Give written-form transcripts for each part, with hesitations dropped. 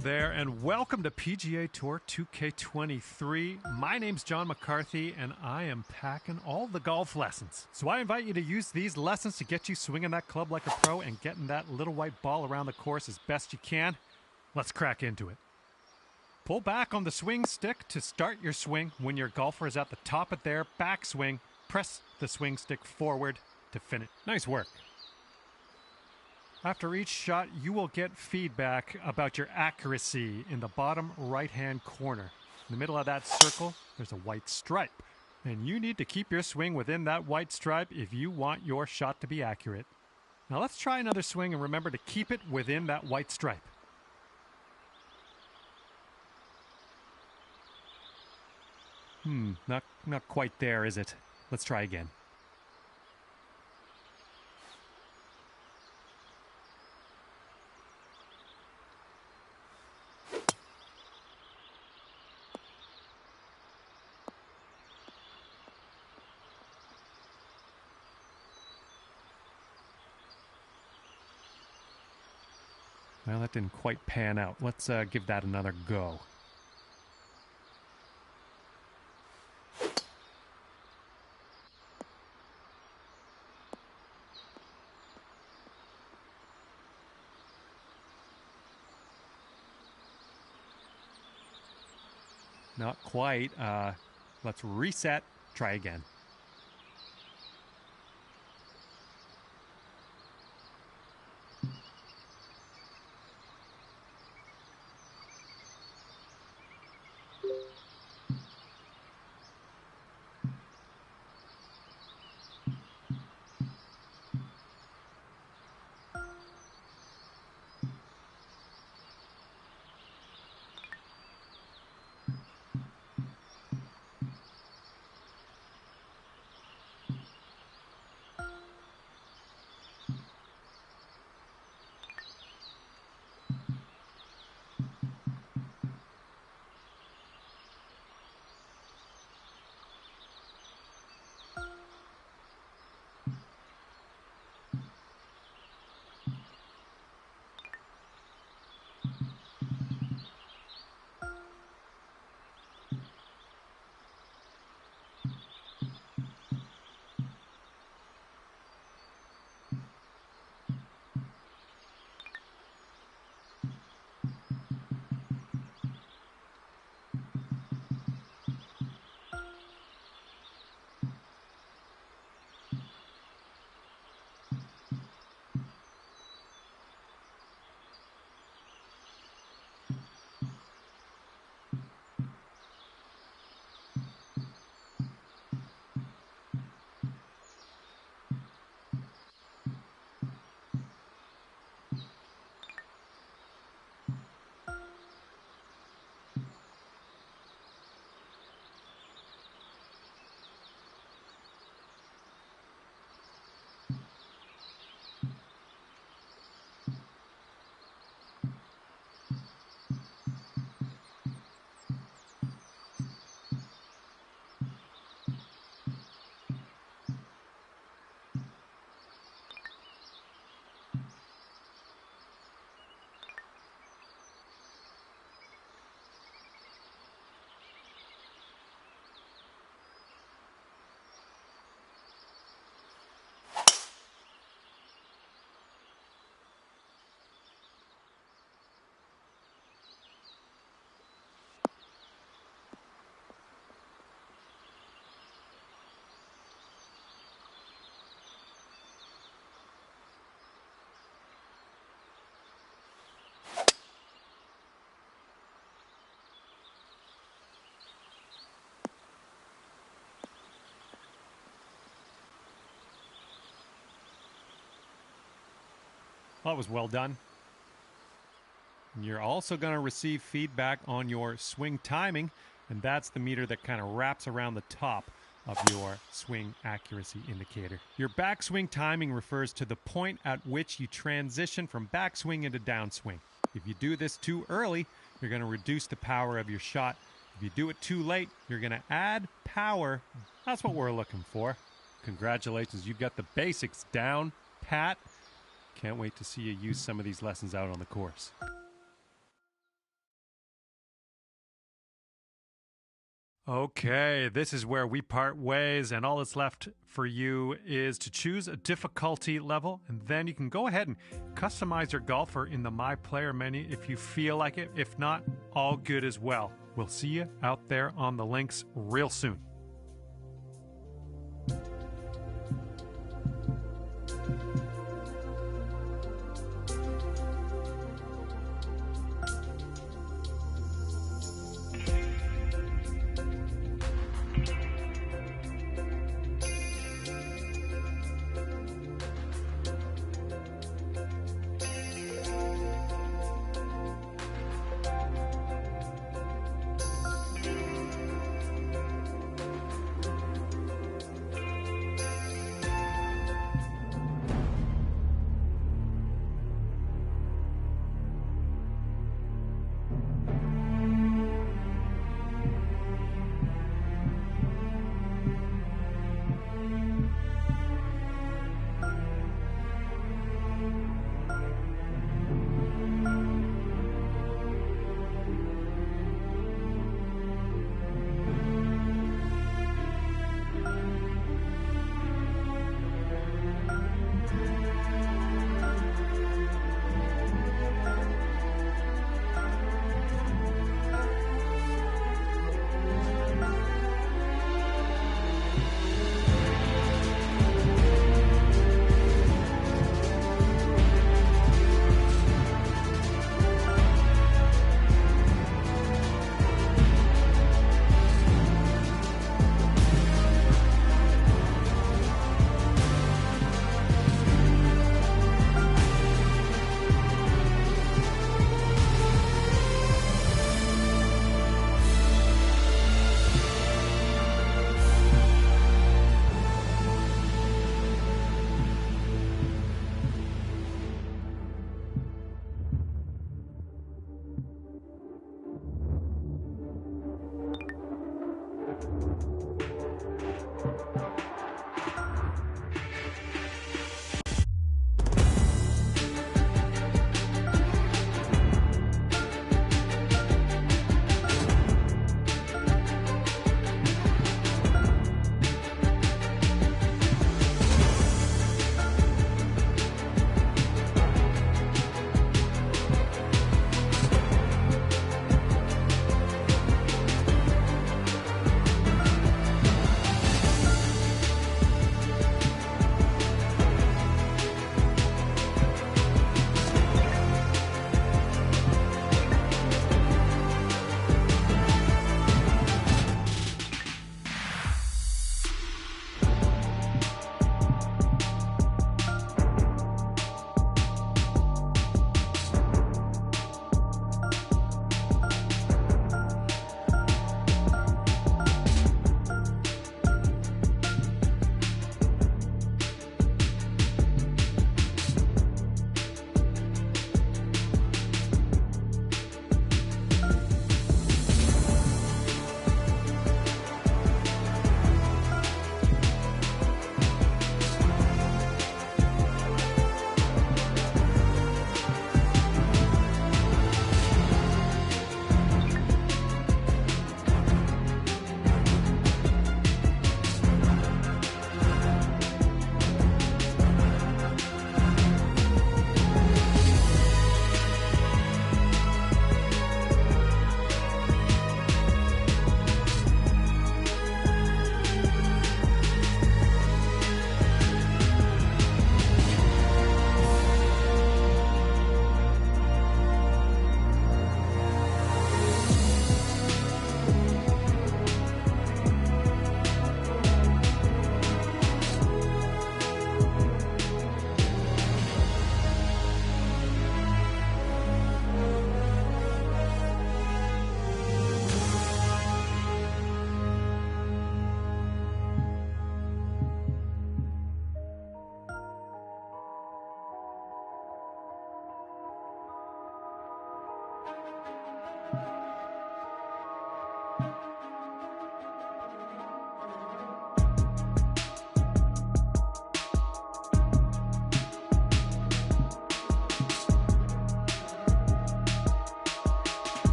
Hello there, and welcome to PGA Tour 2K23. My name's John McCarthy, and I am packing all the golf lessons. So I invite you to use these lessons to get you swinging that club like a pro and getting that little white ball around the course as best you can. Let's crack into it. Pull back on the swing stick to start your swing. When your golfer is at the top of their backswing, press the swing stick forward to finish. Nice work. After each shot, you will get feedback about your accuracy in the bottom right-hand corner. In the middle of that circle, there's a white stripe. And you need to keep your swing within that white stripe if you want your shot to be accurate. Now let's try another swing and remember to keep it within that white stripe. Not quite there, is it? Let's try again. Well, that didn't quite pan out. Let's give that another go. Not quite. Let's reset. Try again. Well, that was well done. You're also going to receive feedback on your swing timing, and that's the meter that kind of wraps around the top of your swing accuracy indicator. Your backswing timing refers to the point at which you transition from backswing into downswing. If you do this too early, you're going to reduce the power of your shot. If you do it too late, you're going to add power. That's what we're looking for. Congratulations, you've got the basics down pat. Can't wait to see you use some of these lessons out on the course. Okay, this is where we part ways, and all that's left for you is to choose a difficulty level, and then you can go ahead and customize your golfer in the My Player menu if you feel like it. If not, all good as well. We'll see you out there on the links real soon.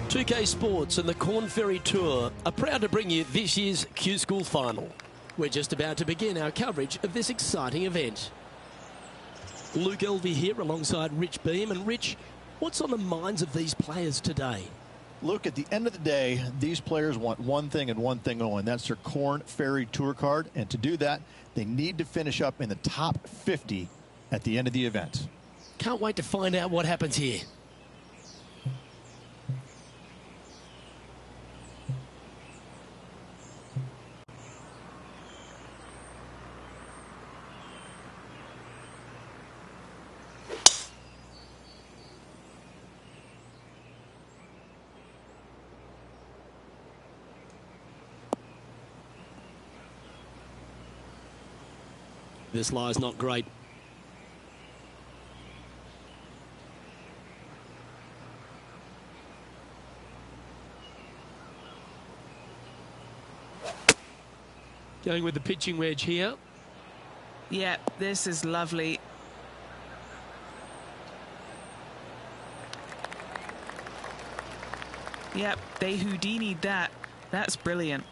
2K Sports and the Corn Ferry Tour are proud to bring you this year's Q School Final. We're just about to begin our coverage of this exciting event. Luke Elvey here alongside Rich Beam. And Rich, what's on the minds of these players today? Luke, at the end of the day, these players want one thing and one thing only, and that's their Corn Ferry Tour card. And to do that, they need to finish up in the top 50 at the end of the event. Can't wait to find out what happens here. This lie's not great. Going with the pitching wedge here. Yeah, this is lovely. Yep, they Houdini'd that. That's brilliant.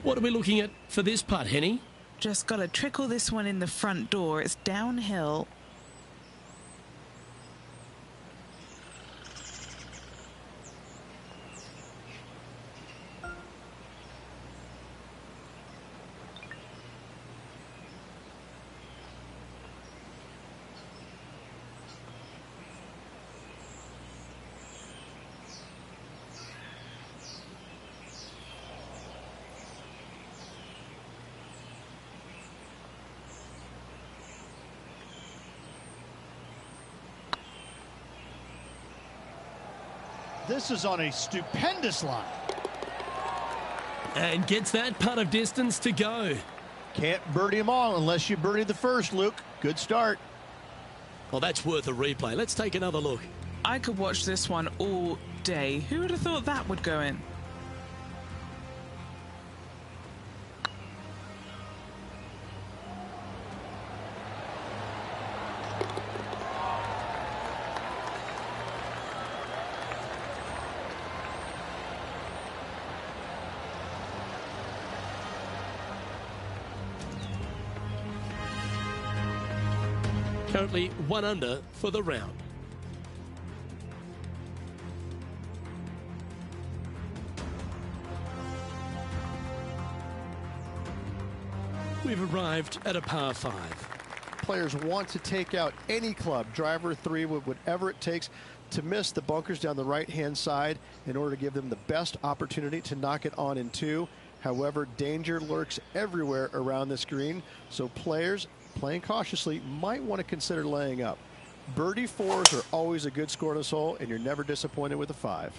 What are we looking at for this putt, Henny? Just got to trickle this one in the front door. It's downhill. This is on a stupendous line. And gets that putt of distance to go. Can't birdie them all unless you birdie the first, Luke. Good start. Well, that's worth a replay. Let's take another look. I could watch this one all day. Who would have thought that would go in? Currently 1 under for the round. We've arrived at a par 5. Players want to take out any club, driver, 3, whatever it takes to miss the bunkers down the right-hand side in order to give them the best opportunity to knock it on in 2. However, danger lurks everywhere around this green, so players playing cautiously might want to consider laying up. Birdie 4s are always a good score in this hole, and you're never disappointed with a 5.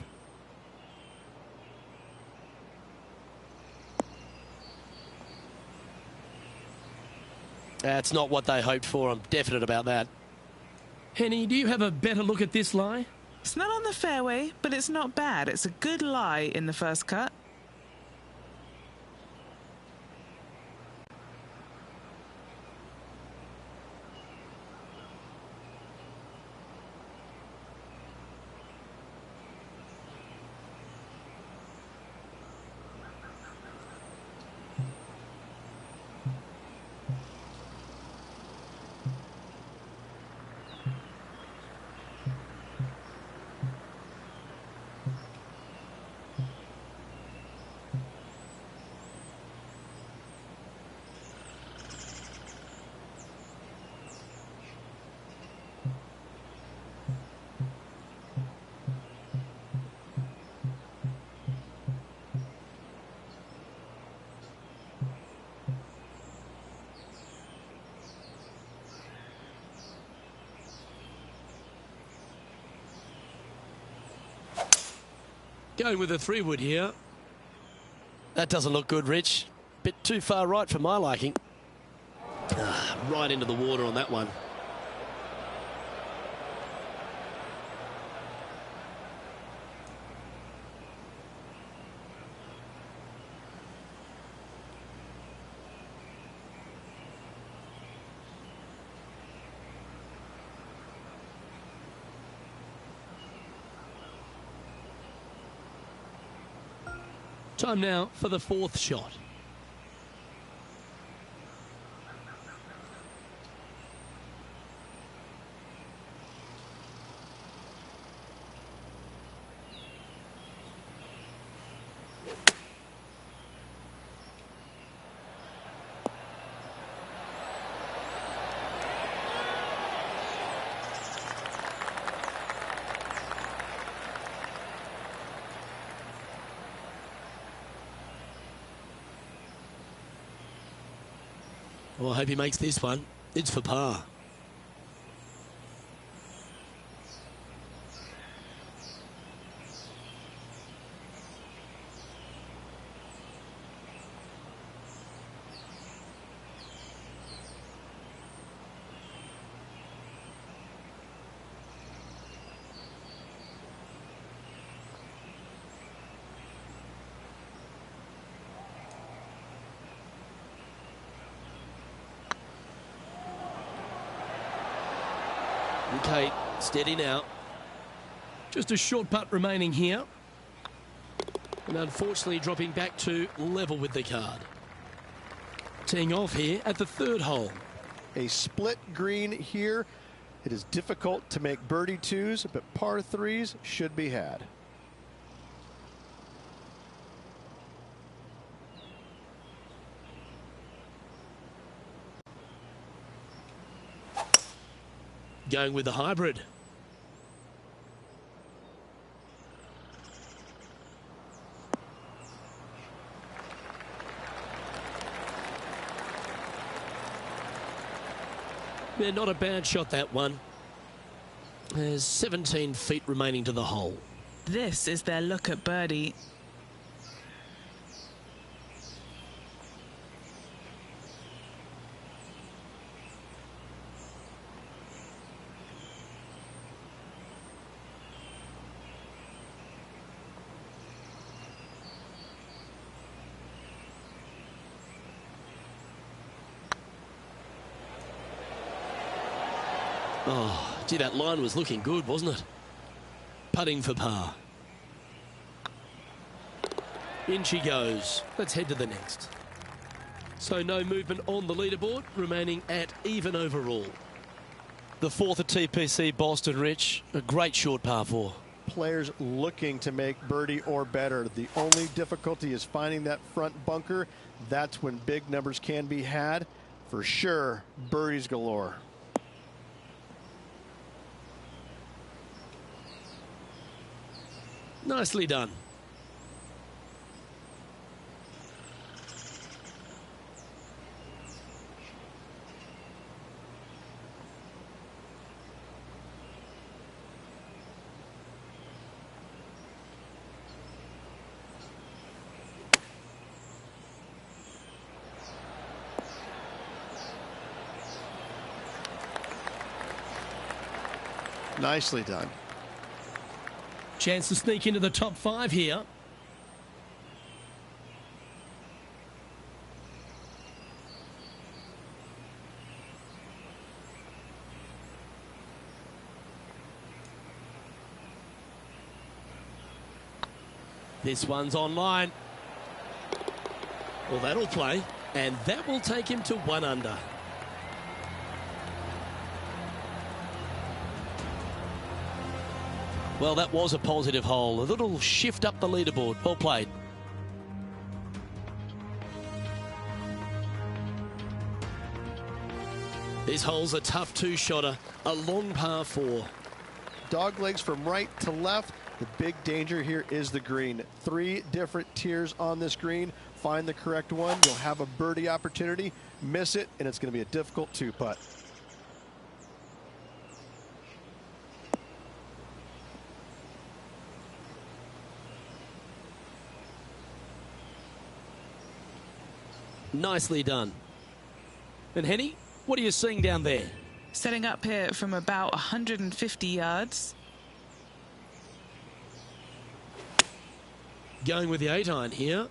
That's not what they hoped for. I'm definite about that. Henny, do you have a better look at this lie? It's not on the fairway, but it's not bad. It's a good lie in the first cut. Going with a 3-wood here. That doesn't look good, Rich. Bit too far right for my liking. Right into the water on that one. Time now for the fourth shot. Well, I hope he makes this one. It's for par. Okay, steady now. Just a short putt remaining here. And unfortunately dropping back to level with the card. Teeing off here at the third hole. A split green here. It is difficult to make birdie twos, but par threes should be had. Going with the hybrid. Yeah, not a bad shot, that one. There's 17 feet remaining to the hole. This is their look at birdie. Oh, gee, that line was looking good, wasn't it? Putting for par. In she goes. Let's head to the next. So no movement on the leaderboard, remaining at even overall. The fourth at TPC Boston, Rich. A great short par four. Players looking to make birdie or better. The only difficulty is finding that front bunker. That's when big numbers can be had. For sure, birdies galore. Nicely done. Nicely done. Chance to sneak into the top five here. This one's online. Well, that'll play, and that will take him to 1 under. Well, that was a positive hole. A little shift up the leaderboard. Well played. This hole's a tough two-shotter. A long par four. Dog legs from right to left. The big danger here is the green. 3 different tiers on this green. Find the correct one. You'll have a birdie opportunity. Miss it, and it's going to be a difficult two-putt. Nicely done. And Henny, what are you seeing down there? Setting up here from about 150 yards. Going with the 8-iron here.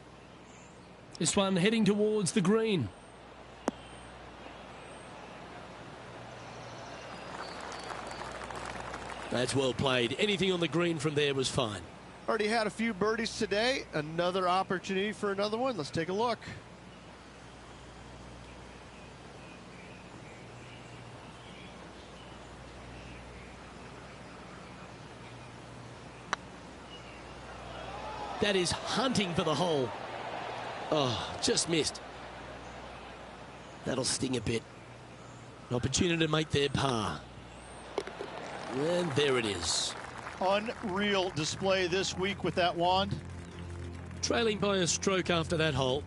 This one heading towards the green. That's well played. Anything on the green from there was fine. Already had a few birdies today. Another opportunity for another one. Let's take a look. That is hunting for the hole. Oh, just missed. That'll sting a bit. An opportunity to make their par. And there it is. Unreal display this week with that wand. Trailing by a stroke after that hole.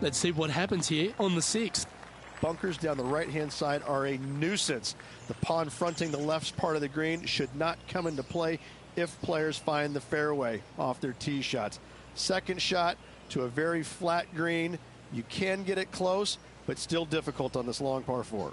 Let's see what happens here on the 6th. Bunkers down the right-hand side are a nuisance. The pond fronting the left part of the green should not come into play if players find the fairway off their tee shots. Second shot to a very flat green. You can get it close, but still difficult on this long par 4.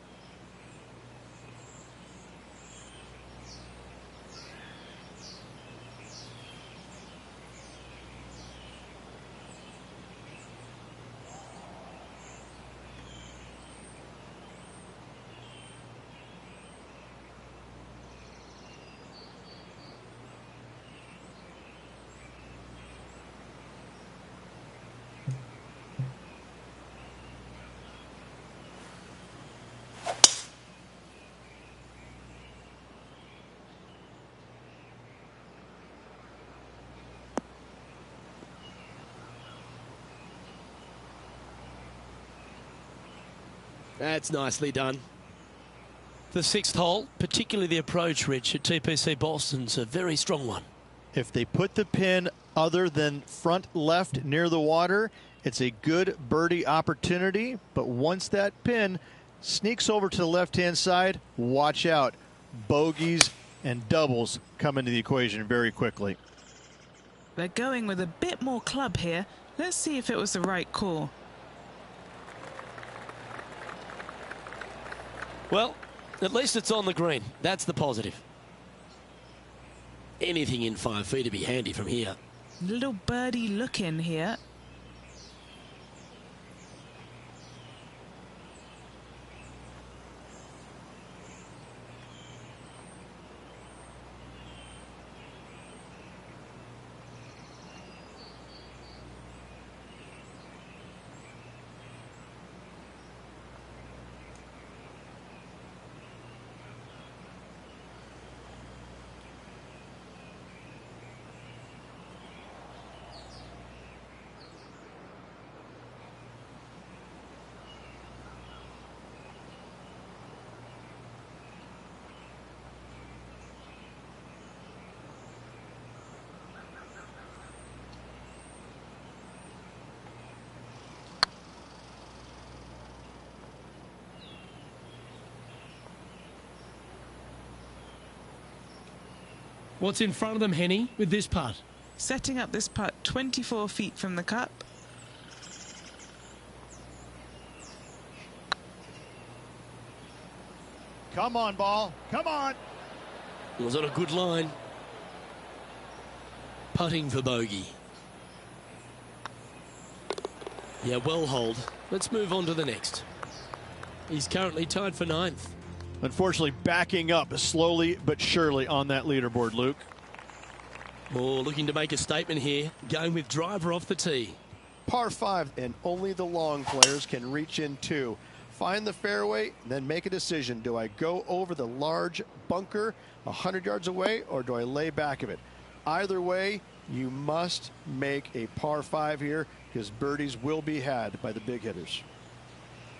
That's nicely done. The 6th hole, particularly the approach, Rich, at TPC Boston's a very strong one. If they put the pin other than front left near the water, it's a good birdie opportunity. But once that pin sneaks over to the left-hand side, watch out. Bogeys and doubles come into the equation very quickly. They're going with a bit more club here. Let's see if it was the right call. Well, at least it's on the green. That's the positive. Anything in 5 feet to be handy from here. Little birdie look in here. What's in front of them, Henny, with this putt? Setting up this putt 24 feet from the cup. Come on, ball. Come on. Was on a good line. Putting for bogey. Yeah, well hold. Let's move on to the next. He's currently tied for 9th. Unfortunately, backing up slowly but surely on that leaderboard, Luke. Oh, looking to make a statement here. Going with driver off the tee. Par 5, and only the long players can reach in 2. Find the fairway, and then make a decision. Do I go over the large bunker 100 yards away, or do I lay back of it? Either way, you must make a par 5 here, because birdies will be had by the big hitters.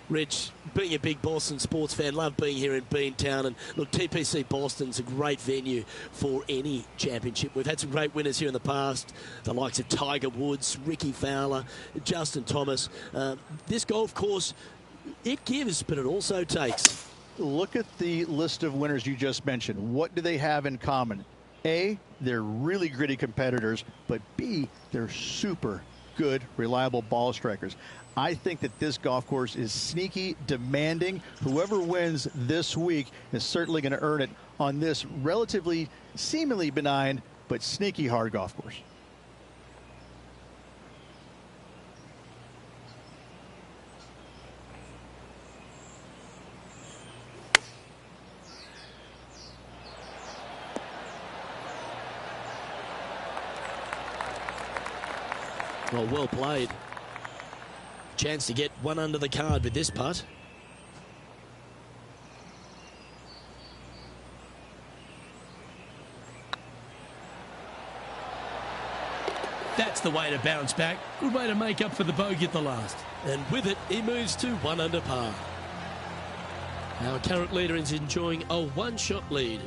Rich, being a big Boston sports fan, love being here in Beantown. And look, TPC Boston's a great venue for any championship. We've had some great winners here in the past, the likes of Tiger Woods, Ricky Fowler, Justin Thomas. This golf course, it gives, but it also takes. Look at the list of winners you just mentioned. What do they have in common? A, they're really gritty competitors, but B, they're super good, reliable ball strikers. I think that this golf course is sneaky, demanding. Whoever wins this week is certainly going to earn it on this relatively, seemingly benign, but sneaky hard golf course. Well, well played. Chance to get one under the card with this putt. That's the way to bounce back. Good way to make up for the bogey at the last. And with it, he moves to 1 under par. Our current leader is enjoying a one-shot lead.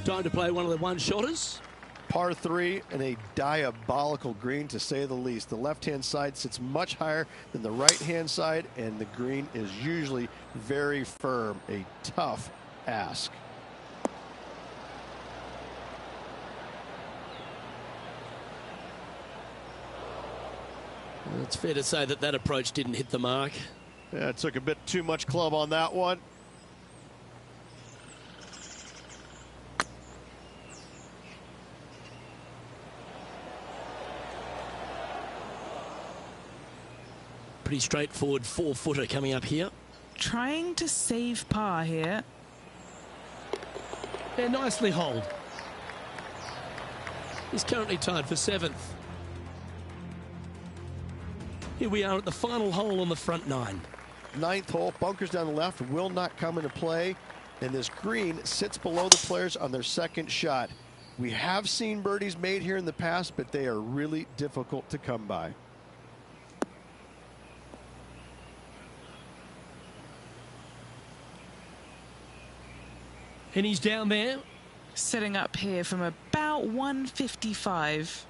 Time to play one of the one-shotters. Par 3 and a diabolical green, to say the least. The left-hand side sits much higher than the right-hand side, and the green is usually very firm. A tough ask. It's fair to say that that approach didn't hit the mark. Yeah, it took a bit too much club on that one. Pretty straightforward 4-footer coming up here. Trying to save par here. Yeah, nicely holed. He's currently tied for 7th. Here we are at the final hole on the front 9. 9th hole, bunkers down the left will not come into play, and this green sits below the players on their second shot. We have seen birdies made here in the past, but they are really difficult to come by. And he's down there. Setting up here from about 155.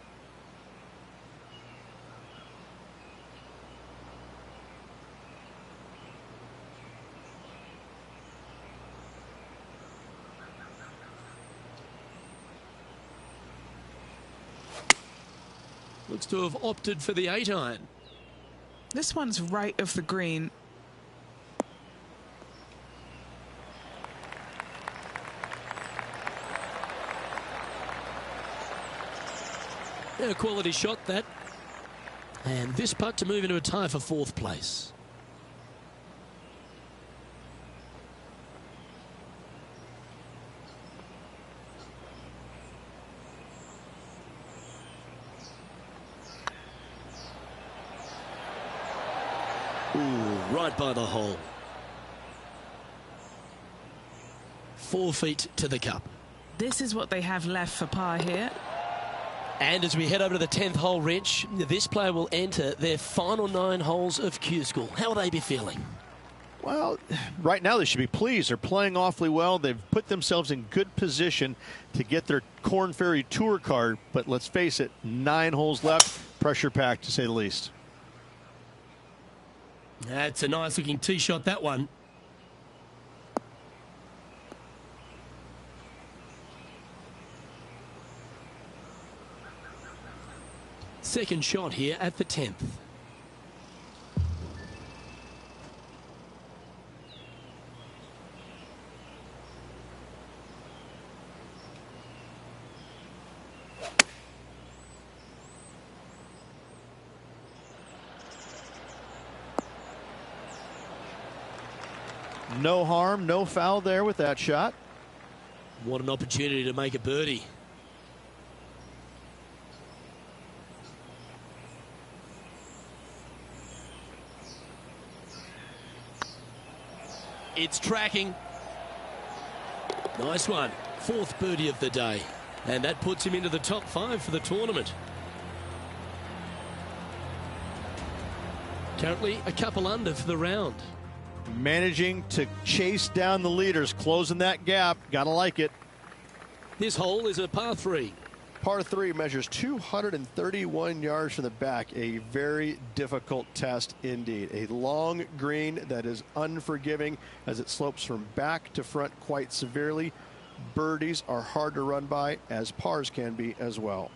Looks to have opted for the 8-iron. This one's right of the green. Yeah, a quality shot, that. And this putt to move into a tie for 4th place. Ooh, right by the hole. 4 feet to the cup. This is what they have left for par here. And as we head over to the 10th hole, Rich, this player will enter their final 9 holes of Q School. How will they be feeling? Well, right now they should be pleased. They're playing awfully well. They've put themselves in good position to get their Korn Ferry Tour card. But let's face it, 9 holes left, pressure packed to say the least. That's a nice looking tee shot, that one. Second shot here at the 10th. No harm, no foul there with that shot. What an opportunity to make a birdie. It's tracking. Nice one. 4th birdie of the day. And that puts him into the top 5 for the tournament. Currently a couple under for the round. Managing to chase down the leaders, closing that gap. Gotta like it. This hole is a par 3. Par 3 measures 231 yards from the back. A very difficult test indeed. A long green that is unforgiving as it slopes from back to front quite severely. Birdies are hard to run by, as pars can be as well.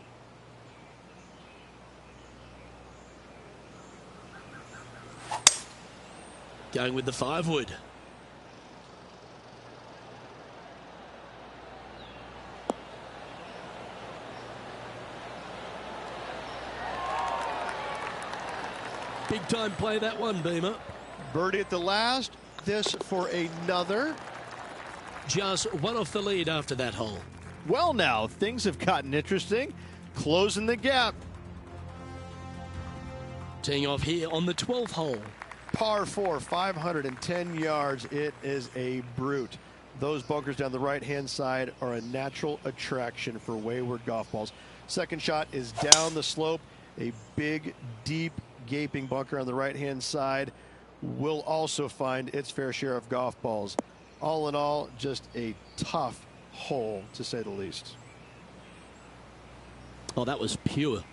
Going with the 5-wood. Big time play, that one, Beamer. Birdie at the last. This for another. Just one off the lead after that hole. Well, now things have gotten interesting. Closing the gap. Teeing off here on the 12th hole. Par 4, 510 yards. It is a brute. Those bunkers down the right-hand side are a natural attraction for wayward golf balls. Second shot is down the slope. A big, deep, gaping bunker on the right-hand side will also find its fair share of golf balls. All in all, just a tough hole, to say the least. Oh, that was pure.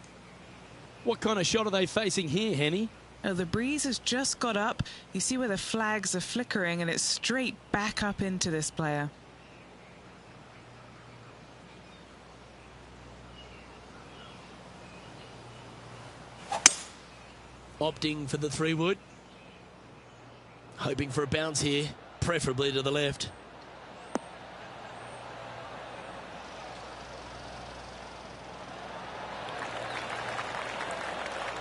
What kind of shot are they facing here, Henny? Oh, the breeze has just got up. You see where the flags are flickering, and it's straight back up into this player. Opting for the 3-wood. Hoping for a bounce here, preferably to the left.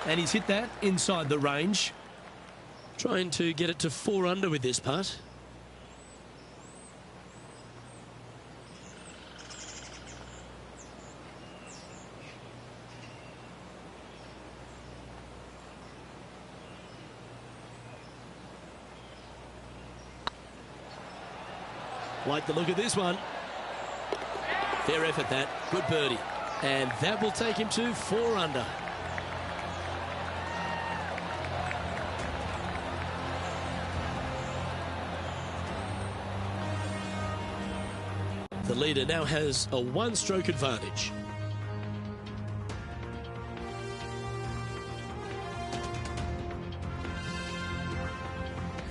And he's hit that inside the range. Trying to get it to 4 under with this putt. Like the look of this one. Fair effort that. Good birdie. And that will take him to 4 under. The leader now has a 1-stroke advantage.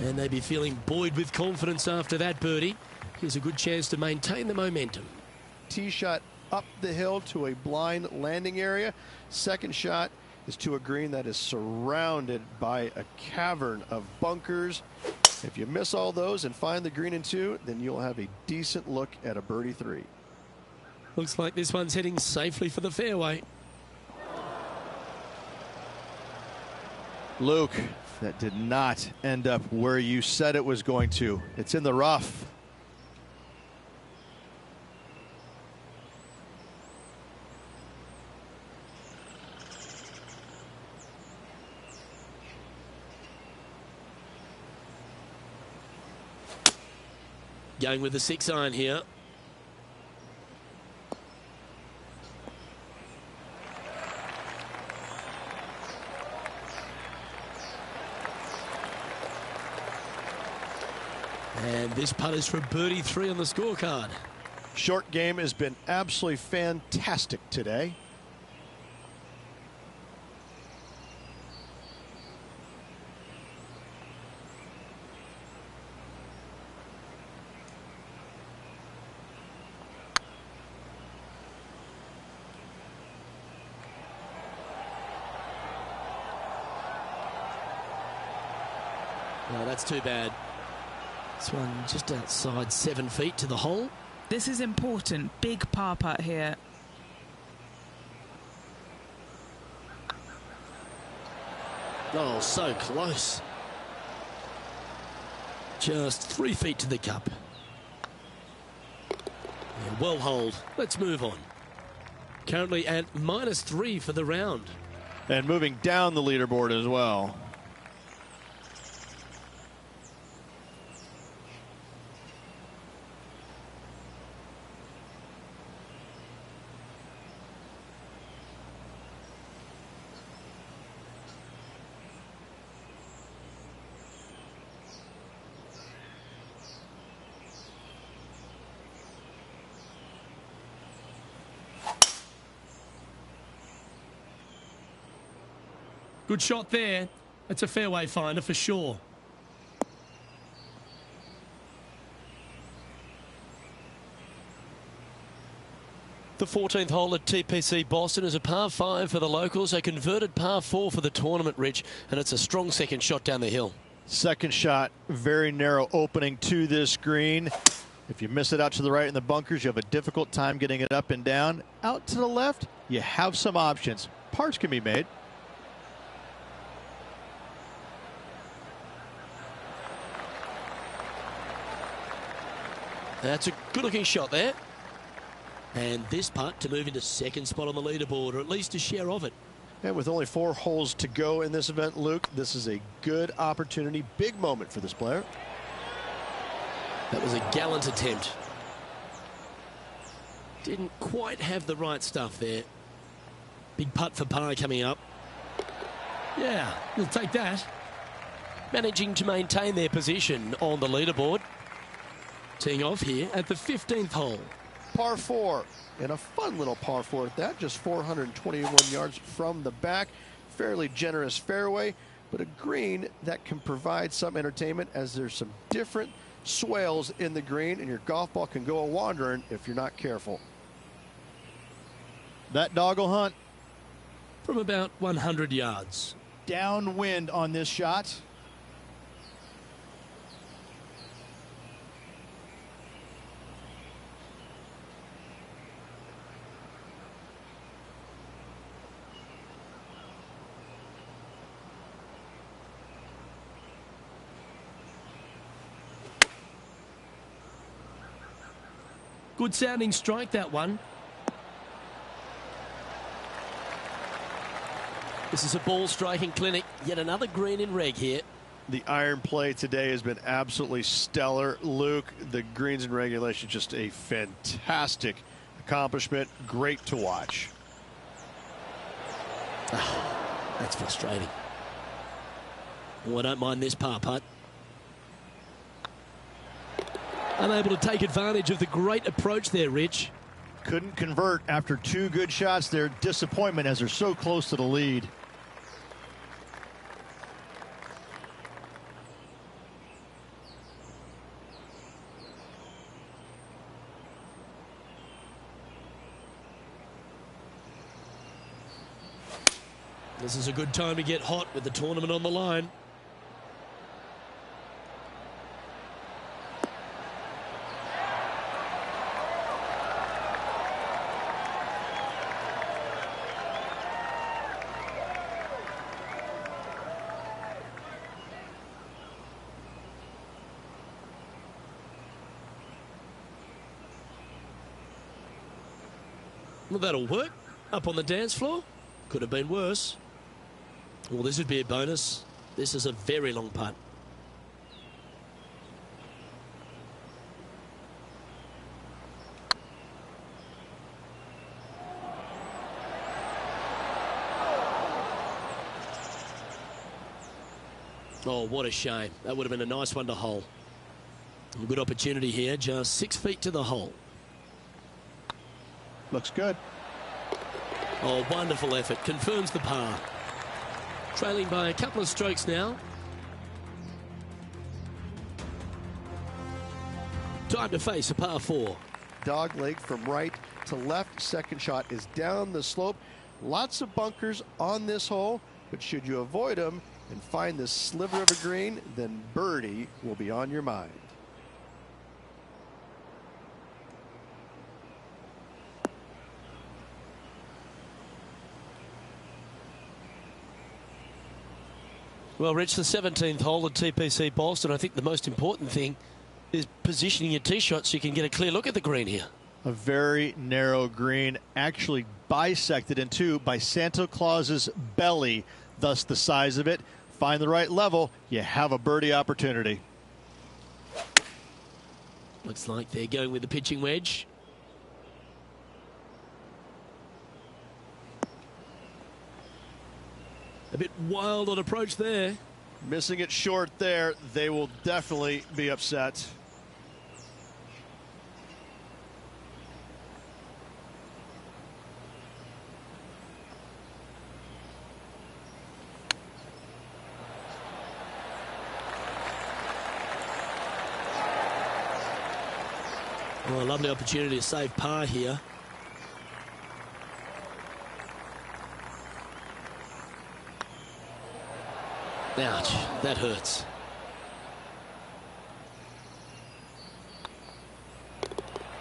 And they'd be feeling buoyed with confidence after that birdie. Here's a good chance to maintain the momentum. Tee shot up the hill to a blind landing area. Second shot is to a green that is surrounded by a cavern of bunkers. If you miss all those and find the green in 2, then you'll have a decent look at a birdie 3. Looks like this one's heading safely for the fairway. Luke, that did not end up where you said it was going to. It's in the rough. Going with the 6-iron here. And this putt is for birdie 3 on the scorecard. Short game has been absolutely fantastic today. No, that's too bad. This one just outside 7 feet to the hole. This is important. Big par putt here. Oh, so close. Just 3 feet to the cup. Yeah, well holed. Let's move on. Currently at -3 for the round. And moving down the leaderboard as well. Good shot there. It's a fairway finder for sure. The 14th hole at TPC Boston is a par 5 for the locals, a converted par 4 for the tournament, Rich, and it's a strong second shot down the hill. Second shot, very narrow opening to this green. If you miss it out to the right in the bunkers, you have a difficult time getting it up and down. Out to the left, you have some options. Pars can be made. That's a good-looking shot there. And this putt to move into second spot on the leaderboard, or at least a share of it. And with only 4 holes to go in this event, Luke, this is a good opportunity, big moment for this player. That was a gallant attempt. Didn't quite have the right stuff there. Big putt for par coming up. Yeah, he'll take that. Managing to maintain their position on the leaderboard. Teeing off here at the 15th hole. Par 4, and a fun little par 4 at that, just 421 yards from the back. Fairly generous fairway, but a green that can provide some entertainment as there's some different swales in the green, and your golf ball can go a-wandering if you're not careful. That dog will hunt. From about 100 yards. Downwind on this shot. Good sounding strike, that one. This is a ball striking clinic. Yet another green in reg here. The iron play today has been absolutely stellar, Luke. The greens in regulation, just a fantastic accomplishment. Great to watch. Oh, that's frustrating. Oh, I don't mind this par putt. Unable to take advantage of the great approach there, Rich. Couldn't convert after 2 good shots there. Disappointment as they're so close to the lead. This is a good time to get hot with the tournament on the line. Well, that'll work. Up on the dance floor. Could have been worse. Well, this would be a bonus. This is a very long putt. Oh, what a shame. That would have been a nice one to hole. A good opportunity here, just 6 feet to the hole. Looks good. Oh, wonderful effort. Confirms the par. Trailing by a couple of strokes now. Time to face a par 4. Dog leg from right to left. Second shot is down the slope. Lots of bunkers on this hole, but should you avoid them and find this sliver of a green, then birdie will be on your mind. Well, Rich, the 17th hole at TPC Boston. I think the most important thing is positioning your tee shot so you can get a clear look at the green here. A very narrow green, actually bisected in two by Santa Claus's belly, thus the size of it. Find the right level, you have a birdie opportunity. Looks like they're going with the pitching wedge. A bit wild on approach there. Missing it short there, they will definitely be upset. Oh, a lovely opportunity to save par here. Ouch, that hurts.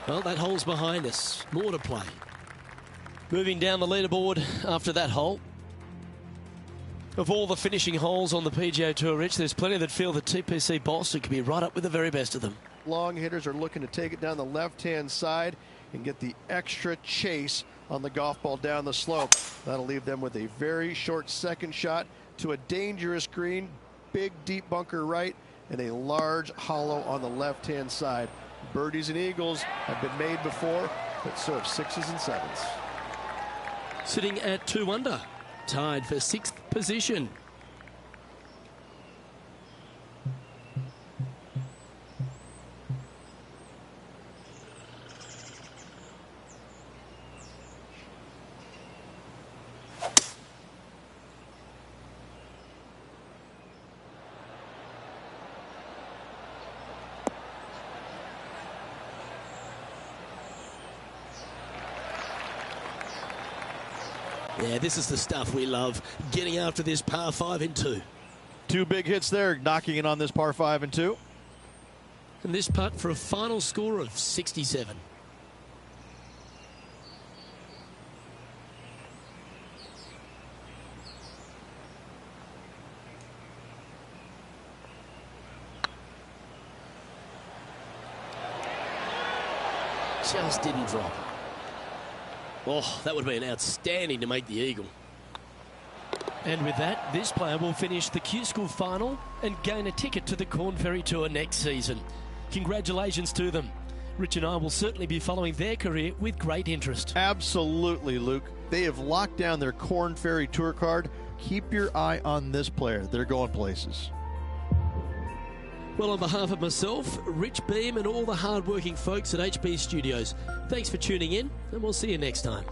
Well, that hole's behind us. More to play. Moving down the leaderboard after that hole. Of all the finishing holes on the PGA Tour, Rich, there's plenty that feel that TPC Boston could be right up with the very best of them. Long hitters are looking to take it down the left-hand side and get the extra chase on the golf ball down the slope. That'll leave them with a very short second shot to a dangerous green, big deep bunker right, and a large hollow on the left-hand side. Birdies and eagles have been made before, but so have sixes and sevens. Sitting at 2 under, tied for 6th position. Yeah, this is the stuff we love, getting after this par 5 in 2. 2 big hits there, knocking it on this par 5 and 2. And this putt for a final score of 67. Just didn't drop. Oh, that would have been outstanding to make the eagle. And with that, this player will finish the Q School final and gain a ticket to the Corn Ferry Tour next season. Congratulations to them. Rich and I will certainly be following their career with great interest. Absolutely, Luke. They have locked down their Corn Ferry Tour card. Keep your eye on this player. They're going places. Well, on behalf of myself, Rich Beam, and all the hard-working folks at HB Studios, thanks for tuning in, and we'll see you next time.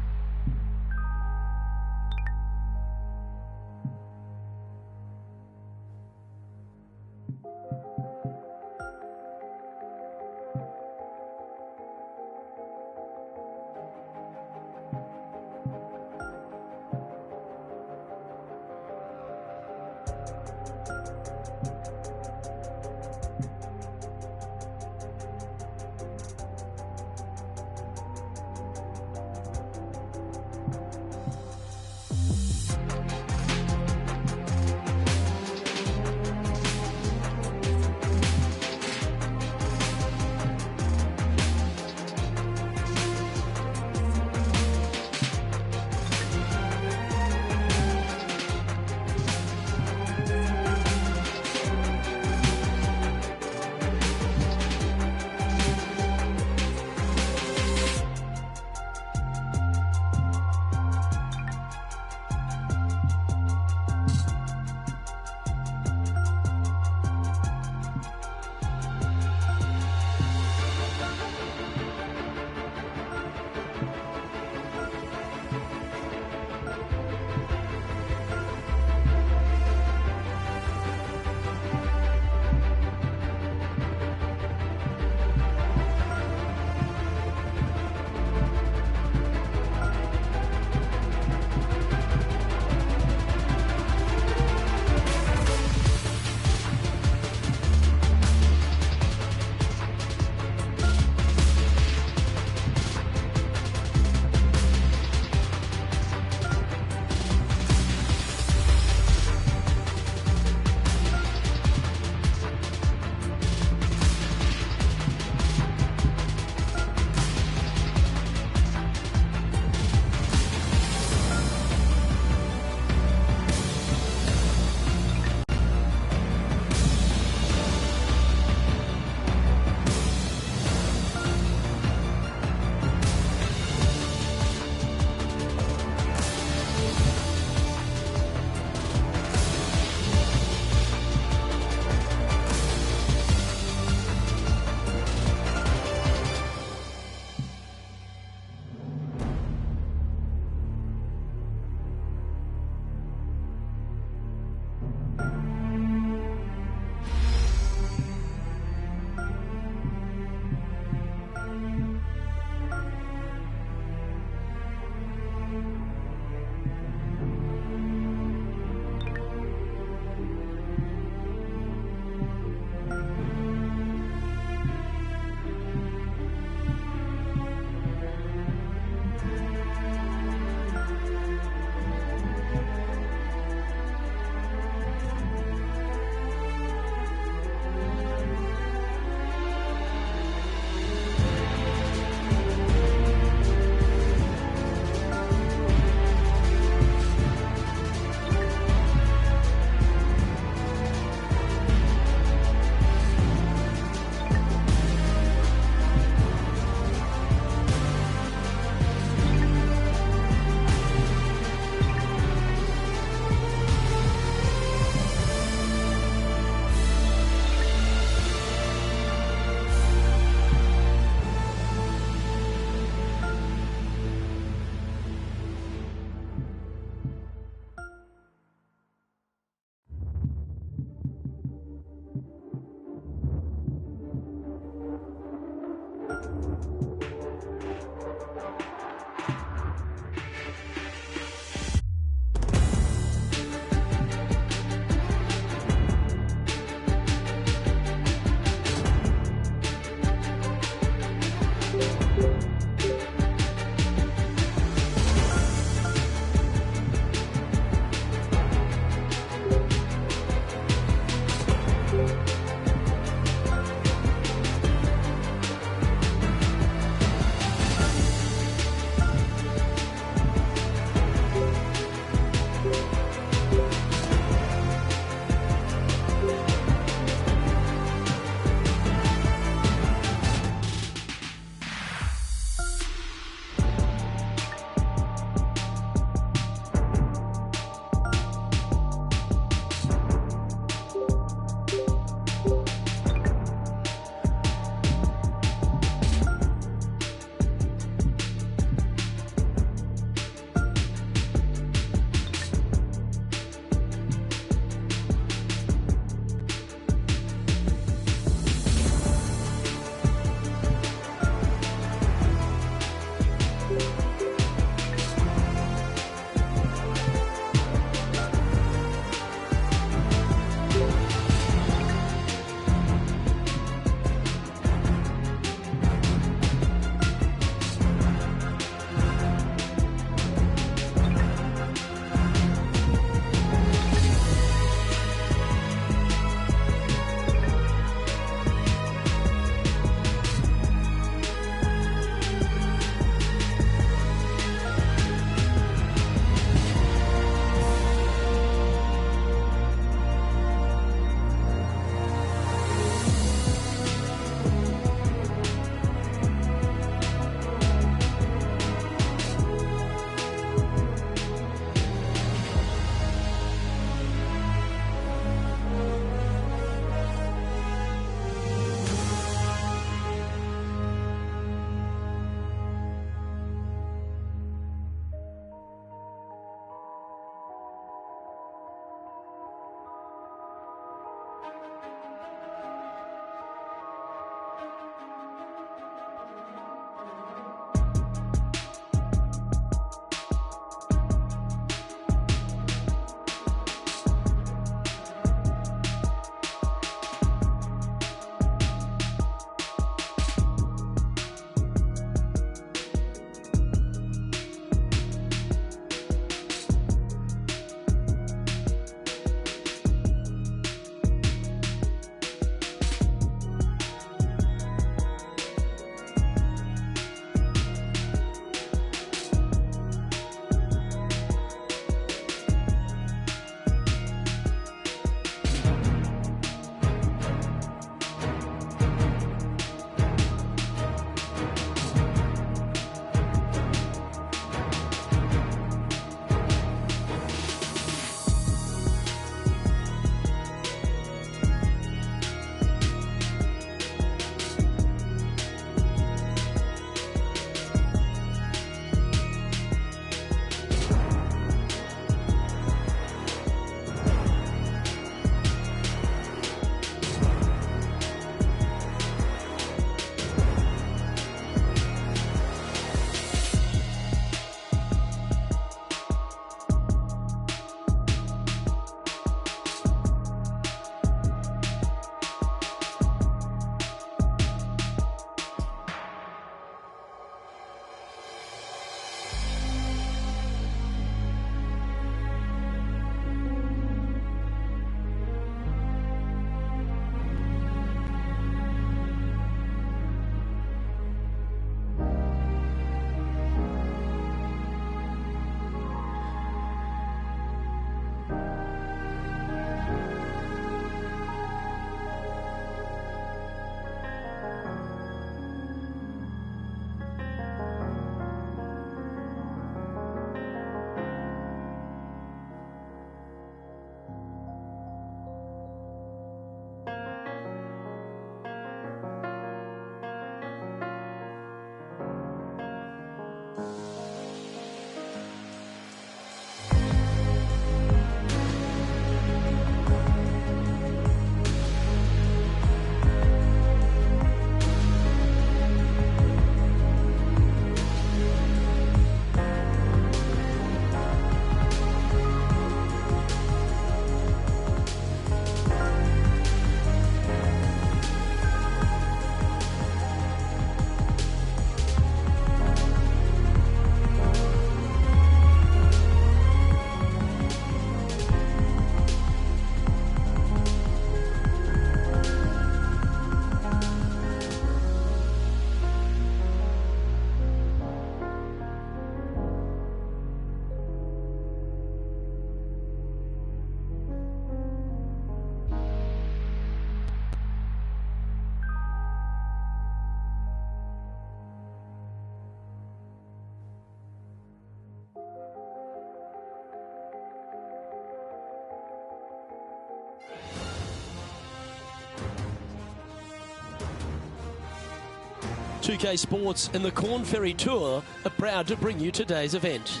2K Sports and the Corn Ferry Tour are proud to bring you today's event.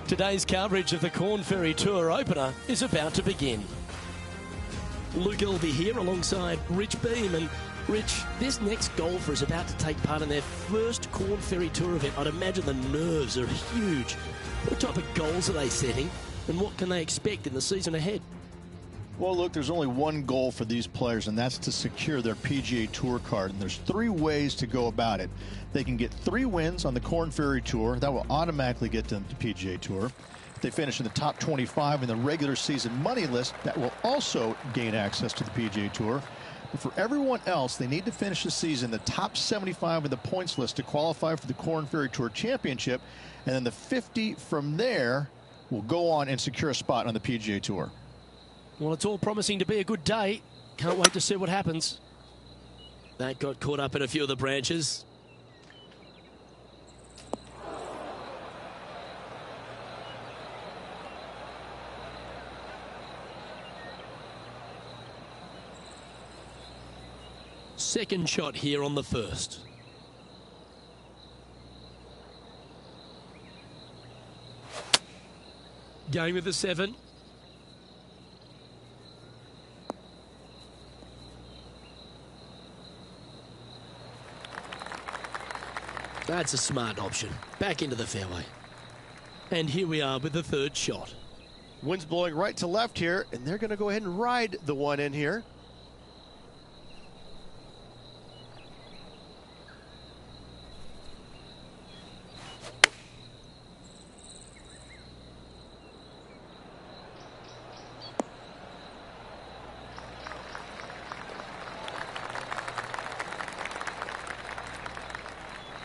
Today's coverage of the Corn Ferry Tour opener is about to begin. Luke Elvey here alongside Rich Beam. And Rich, this next golfer is about to take part in their first Corn Ferry Tour event. I'd imagine the nerves are huge. What type of goals are they setting, and what can they expect in the season ahead? Well, look, there's only one goal for these players, and that's to secure their PGA Tour card. And there's 3 ways to go about it. They can get 3 wins on the Corn Ferry Tour. That will automatically get them to PGA Tour. If they finish in the top 25 in the regular season money list, that will also gain access to the PGA Tour. But for everyone else, they need to finish the season in the top 75 in the points list to qualify for the Corn Ferry Tour Championship. And then the 50 from there will go on and secure a spot on the PGA Tour. Well, it's all promising to be a good day. Can't wait to see what happens. That got caught up in a few of the branches. Second shot here on the first. Going with the 7. That's a smart option. Back into the fairway. And here we are with the third shot. Wind's blowing right to left here, and they're going to go ahead and ride the one in here.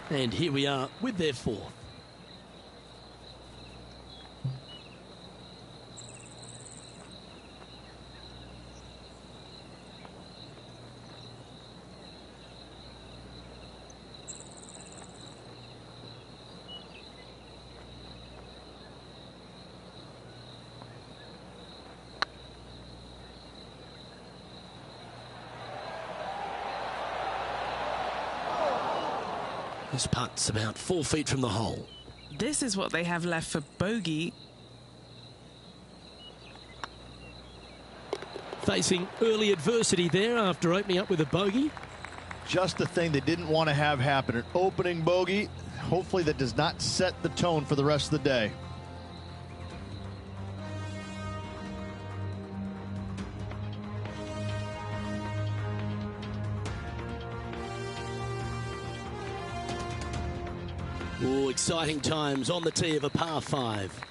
And here we are with their 4th. This putt's about 4 feet from the hole. This is what they have left for bogey. Facing early adversity there after opening up with a bogey. Just the thing they didn't want to have happen. An opening bogey. Hopefully that does not set the tone for the rest of the day. Oh, exciting times on the tee of a par 5.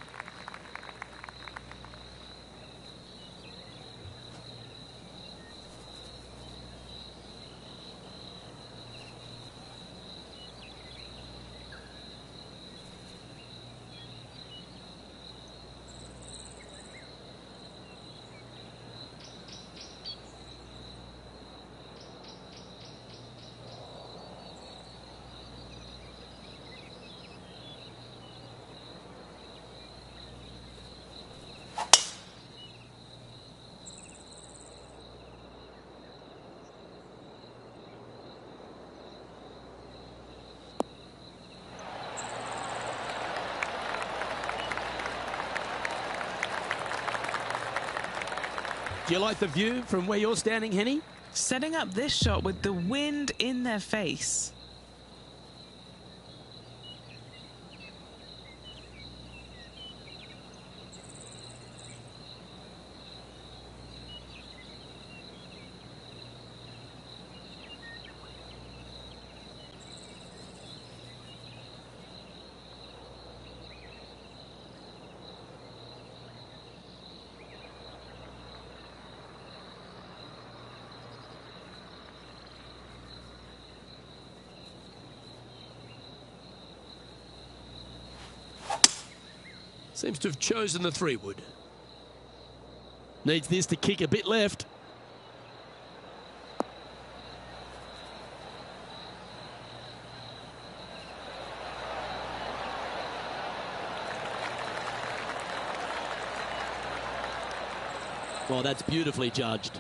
Do you like the view from where you're standing, Henny? Setting up this shot with the wind in their face. Seems to have chosen the 3-wood. Needs this to kick a bit left. Well, that's beautifully judged.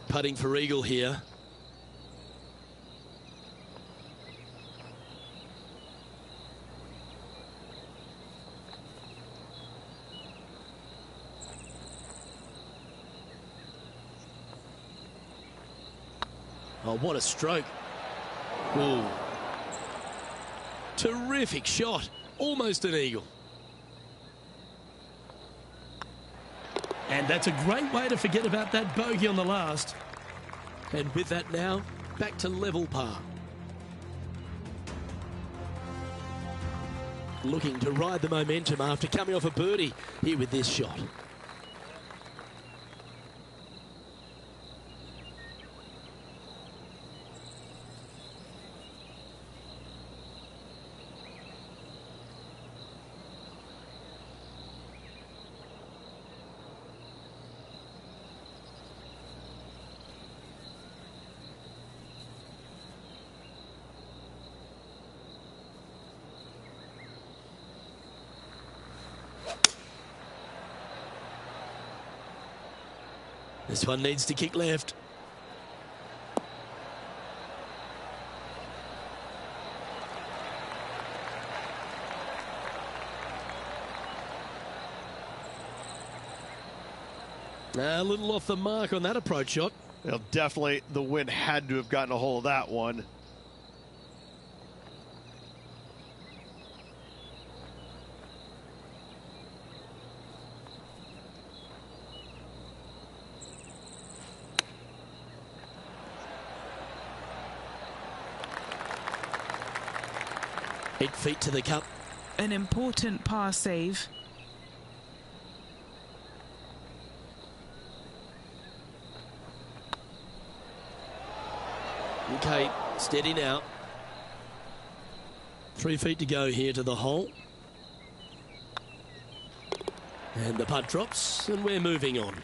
putting for eagle here. Oh, what a stroke. Ooh. Terrific shot. Almost an eagle. And that's a great way to forget about that bogey on the last. And with that now, back to level par. Looking to ride the momentum after coming off a birdie here with this shot. This one needs to kick left. A little off the mark on that approach shot. Well, definitely the wind had to have gotten a hold of that one. Eight feet to the cup. An important par save. Okay, steady now. 3 feet to go here to the hole. And the putt drops, and we're moving on.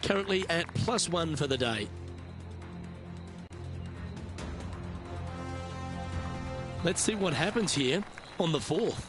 Currently at +1 for the day. Let's see what happens here on the fourth.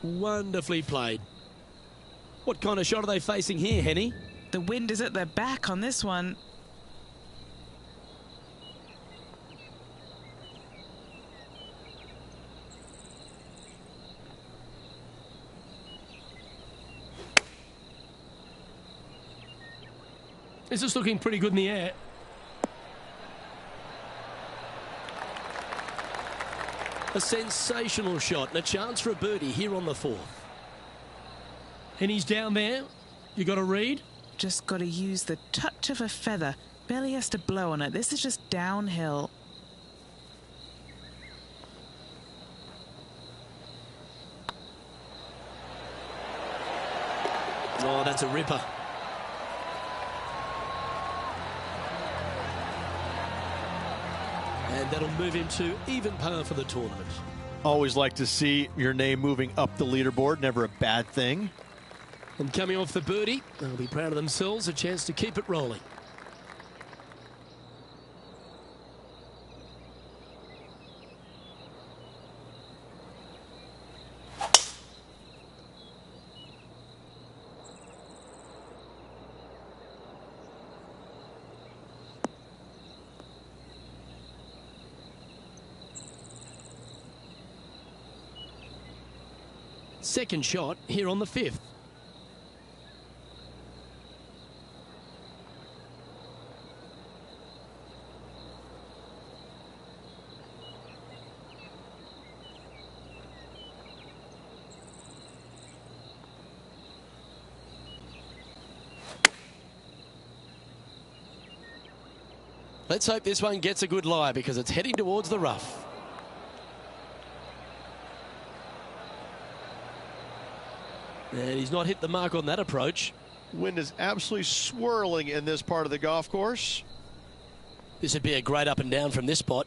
Wonderfully played. What kind of shot are they facing here, Henny? The wind is at their back on this one. This is looking pretty good in the air. A sensational shot and a chance for a birdie here on the fourth. And he's down there. You got to read. Just got to use the touch of a feather. Barely has to blow on it. This is just downhill. Oh, that's a ripper. And that'll move him to even par for the tournament. Always like to see your name moving up the leaderboard. Never a bad thing. And coming off the birdie, they'll be proud of themselves. A chance to keep it rolling. Second shot here on the 5th. Let's hope this one gets a good lie because it's heading towards the rough. And he's not hit the mark on that approach. Wind is absolutely swirling in this part of the golf course. This would be a great up and down from this spot.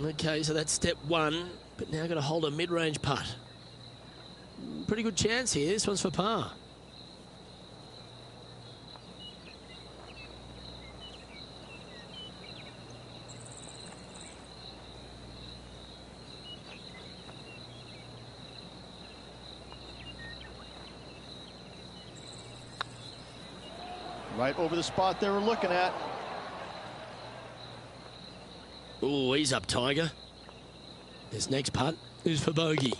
Okay, so that's step one, but now got to hold a mid-range putt. Pretty good chance here. This one's for par. Right over the spot they were looking at. Oh, he's up, Tiger. This next putt is for bogey.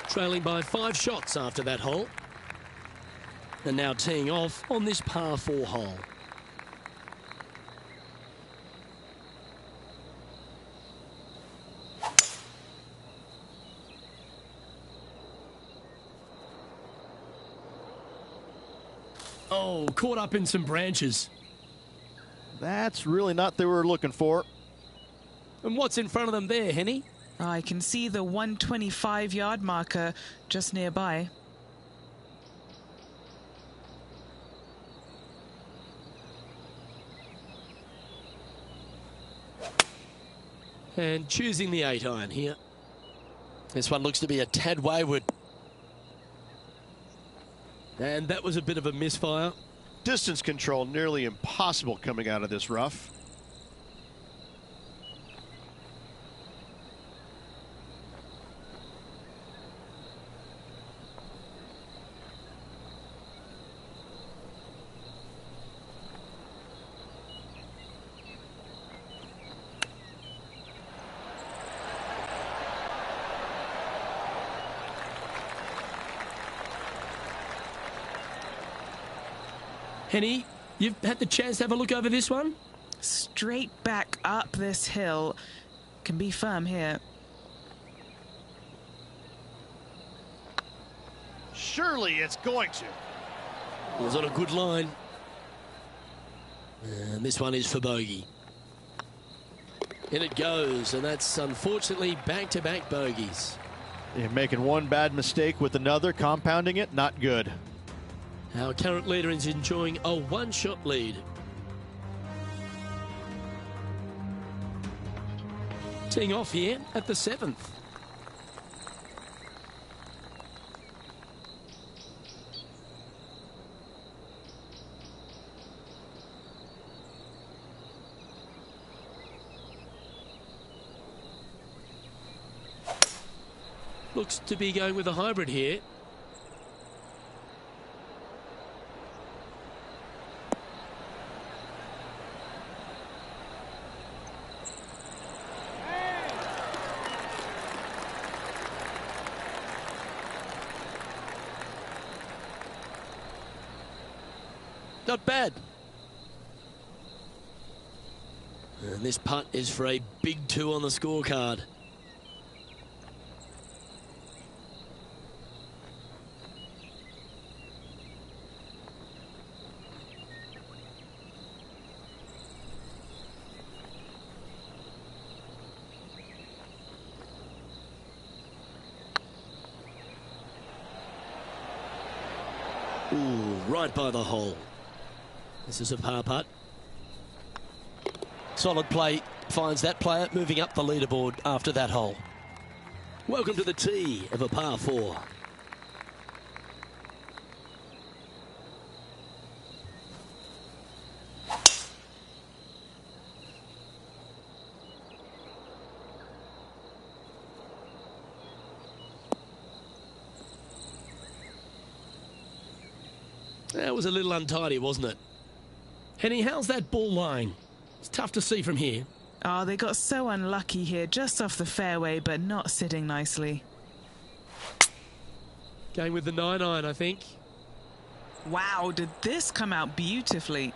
Trailing by 5 shots after that hole. And now teeing off on this par 4 hole. Oh, caught up in some branches. That's really not what they were looking for. And what's in front of them there, Henny? I can see the 125-yard marker just nearby. And choosing the 8-iron here. This one looks to be a tad wayward. And that was a bit of a misfire. Distance control nearly impossible coming out of this rough. Henny, you've had the chance to have a look over this one? Straight back up this hill. Can be firm here. Surely it's going to. It was on a good line. And this one is for bogey. In it goes, and that's unfortunately back-to-back bogeys. You're making one bad mistake with another, compounding it, not good. Our current leader is enjoying a 1-shot lead. Teeing off here at the 7th. Looks to be going with a hybrid here. Not bad. And this putt is for a big 2 on the scorecard. right by the hole. This is a par putt. Solid play finds that player moving up the leaderboard after that hole. Welcome to the tee of a par 4. That was a little untidy, wasn't it? Henny, how's that ball lying? It's tough to see from here. Oh, they got so unlucky here, just off the fairway, but not sitting nicely. Going with the 9-iron, I think. Wow, did this come out beautifully?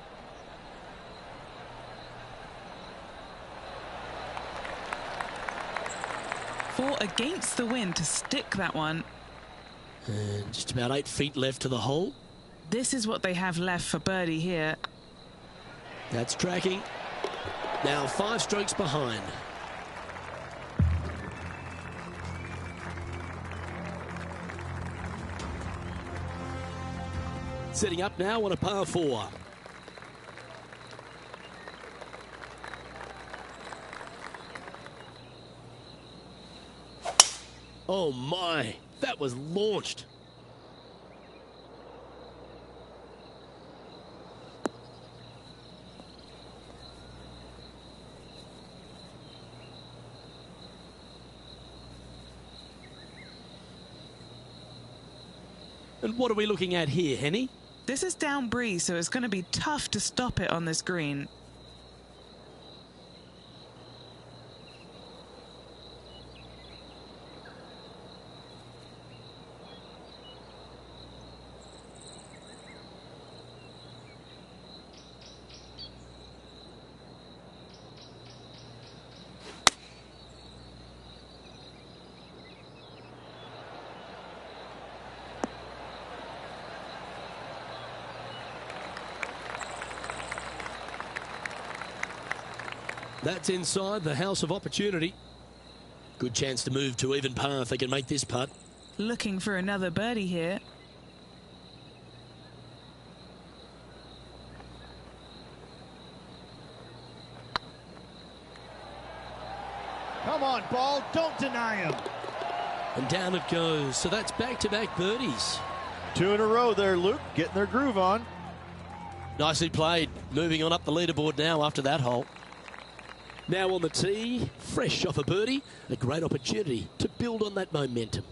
Four against the wind to stick that one. And just about 8 feet left to the hole. This is what they have left for birdie here. That's tracking. Now 5 strokes behind. Setting up now on a par 4. Oh my, that was launched. And what are we looking at here, Henny? This is down breeze, so it's going to be tough to stop it on this green. That's inside the house of opportunity. Good chance to move to even par if they can make this putt. Looking for another birdie here. Come on, ball. Don't deny him. And down it goes. So that's back-to-back birdies. 2 in a row there, Luke. Getting their groove on. Nicely played. Moving on up the leaderboard now after that hole. Now on the tee, fresh off a birdie, a great opportunity to build on that momentum.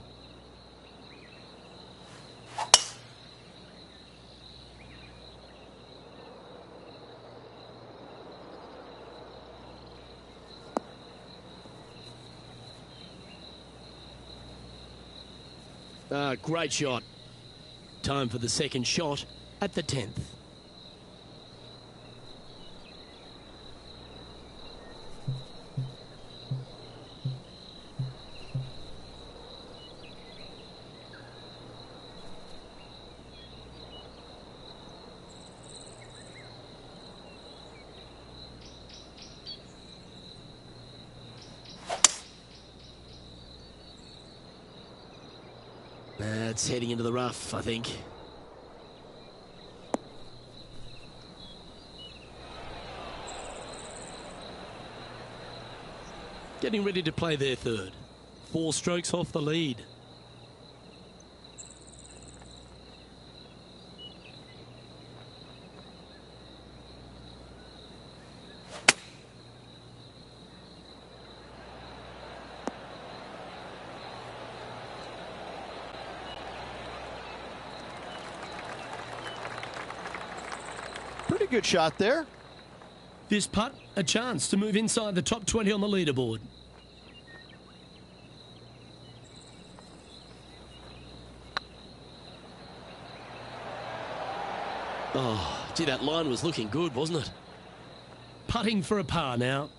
Great shot. Time for the second shot at the 10th. It's heading into the rough, I think. Getting ready to play their third. 4 strokes off the lead. Pretty good shot there. This putt, a chance to move inside the top 20 on the leaderboard. Oh, gee, that line was looking good, wasn't it? Putting for a par now.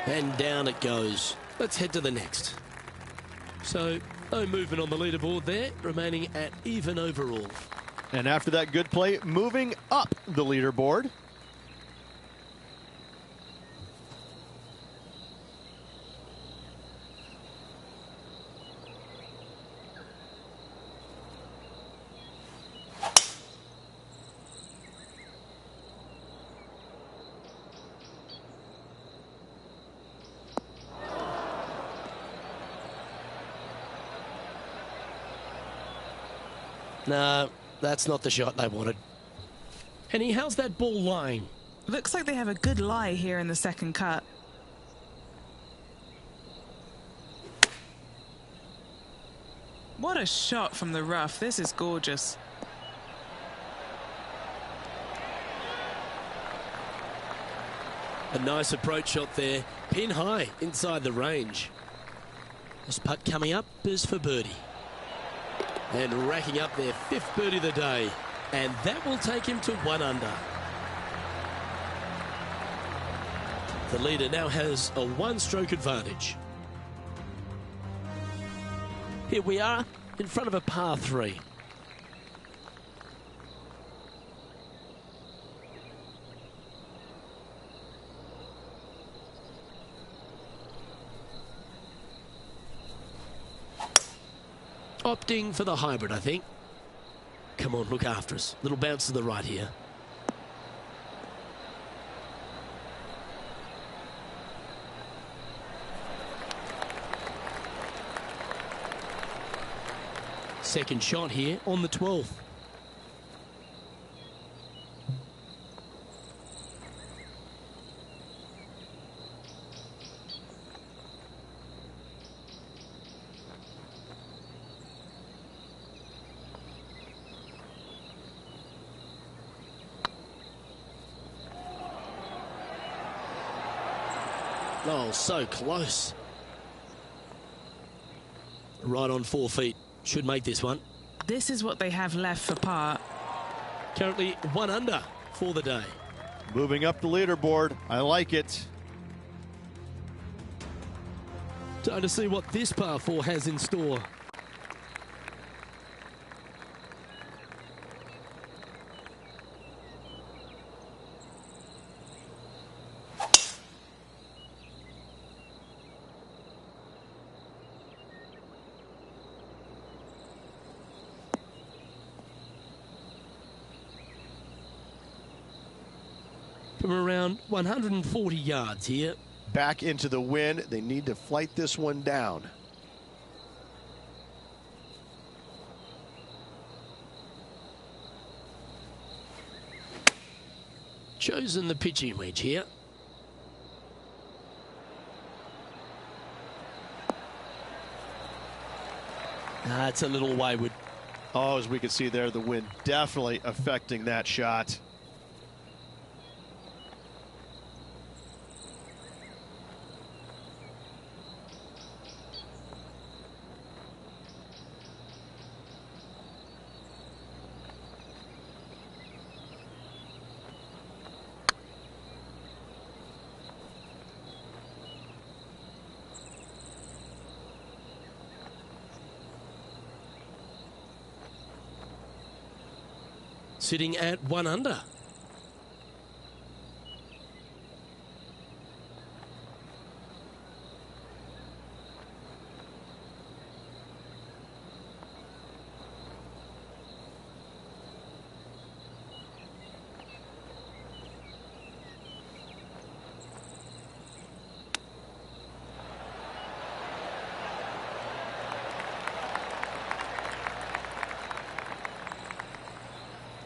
And down it goes. Let's head to the next. So, no movement on the leaderboard there, remaining at even overall. And after that good play, moving up the leaderboard. No, that's not the shot they wanted. Henny, how's that ball lying? Looks like they have a good lie here in the second cut. What a shot from the rough. This is gorgeous. A nice approach shot there. Pin high inside the range. This putt coming up is for birdie. And racking up their 5th birdie of the day. And that will take him to 1 under. The leader now has a 1-stroke advantage. Here we are in front of a par 3. Opting for the hybrid, I think. Come on, look after us. Little bounce to the right here. Second shot here on the 12th. Oh, so close. Right on 4 feet. Should make this one. This is what they have left for par. Currently 1 under for the day. Moving up the leaderboard. I like it. Time to see what this par 4 has in store. From around 140 yards here. Back into the wind. They need to flight this one down. Chosen the pitching wedge here. It's a little wayward. Oh, as we can see there, the wind definitely affecting that shot. Sitting at 1 under.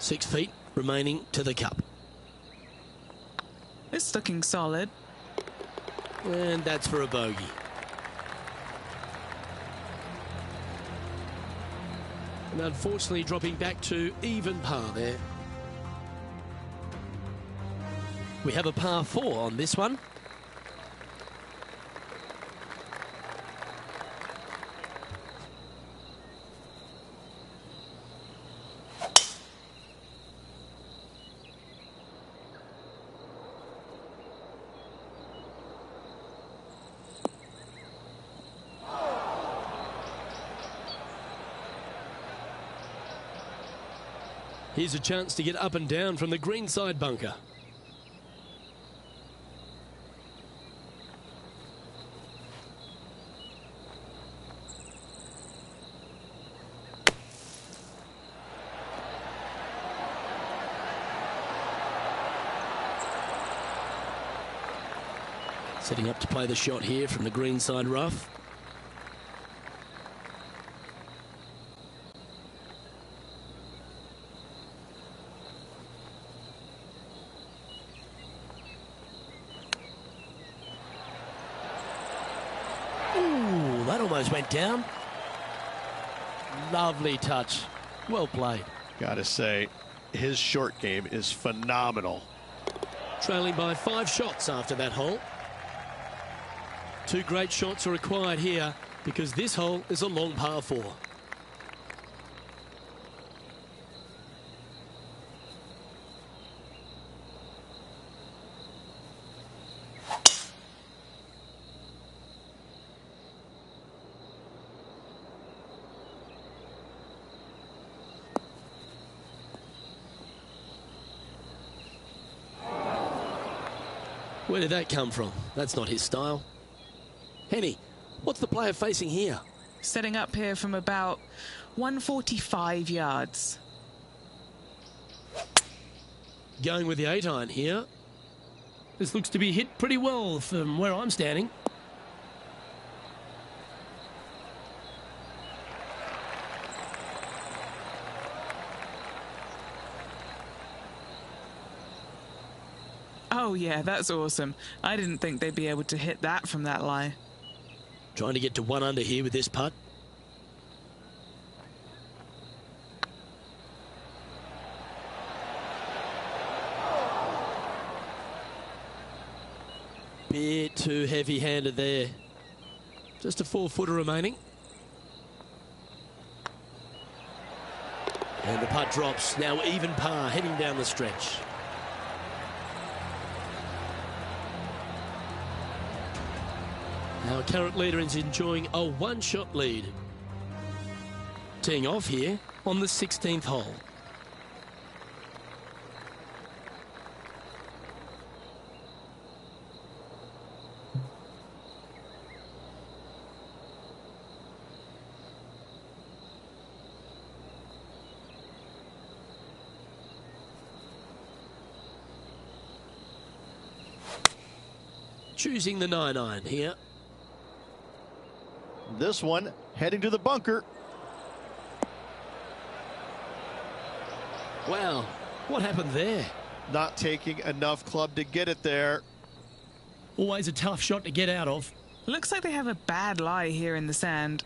Six feet remaining to the cup. It's looking solid. And that's for a bogey. And unfortunately dropping back to even par there. We have a par 4 on this one. Here's a chance to get up and down from the greenside bunker. Setting up to play the shot here from the greenside rough. almost went down. Lovely touch. Well played. Gotta say, his short game is phenomenal. Trailing by 5 shots after that hole. 2 great shots are required here because this hole is a long par 4. Where did that come from? That's not his style. Henny, what's the player facing here? Setting up here from about 145 yards. Going with the 8-iron here. This looks to be hit pretty well from where I'm standing. Oh yeah, that's awesome. I didn't think they'd be able to hit that from that lie. Trying to get to 1 under here with this putt. Bit too heavy-handed there. Just a 4-footer remaining. And the putt drops. Now even par, heading down the stretch. Our current leader is enjoying a 1-shot lead. Teeing off here on the 16th hole. Choosing the 9-iron here. This one heading to the bunker. Wow, what happened there? Not taking enough club to get it there. Always a tough shot to get out of. Looks like they have a bad lie here in the sand.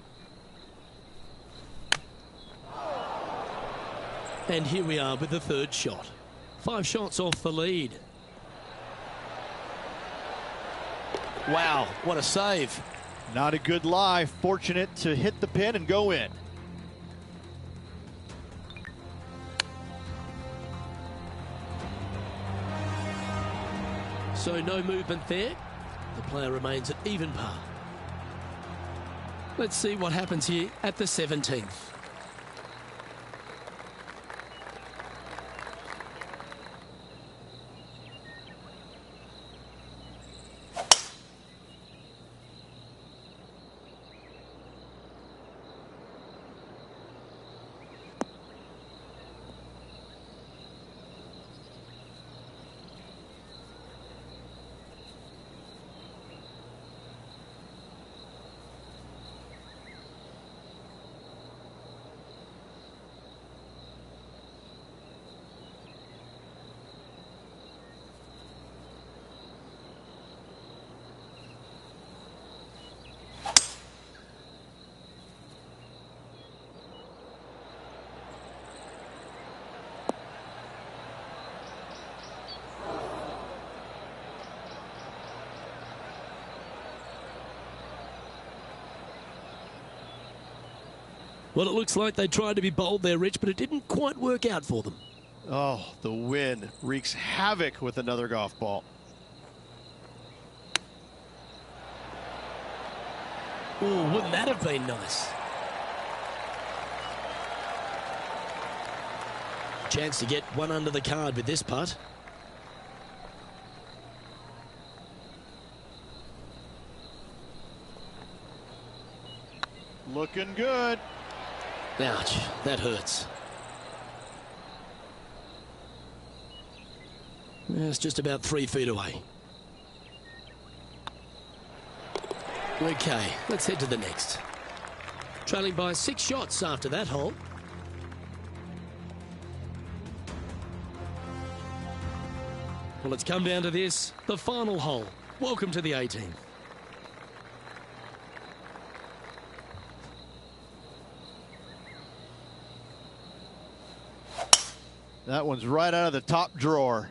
And here we are with the 3rd shot. 5 shots off the lead. Wow, what a save. Not a good lie. Fortunate to hit the pin and go in. So no movement there. The player remains at even par. Let's see what happens here at the 17th. Well, it looks like they tried to be bold there, Rich, but it didn't quite work out for them. Oh, the wind wreaks havoc with another golf ball. Oh, wouldn't that have been nice? Chance to get 1 under the card with this putt. Looking good. Ouch, that hurts. It's just about 3 feet away. Okay, let's head to the next. Trailing by 6 shots after that hole. Well, it's come down to this, the final hole. Welcome to the 18th. That one's right out of the top drawer.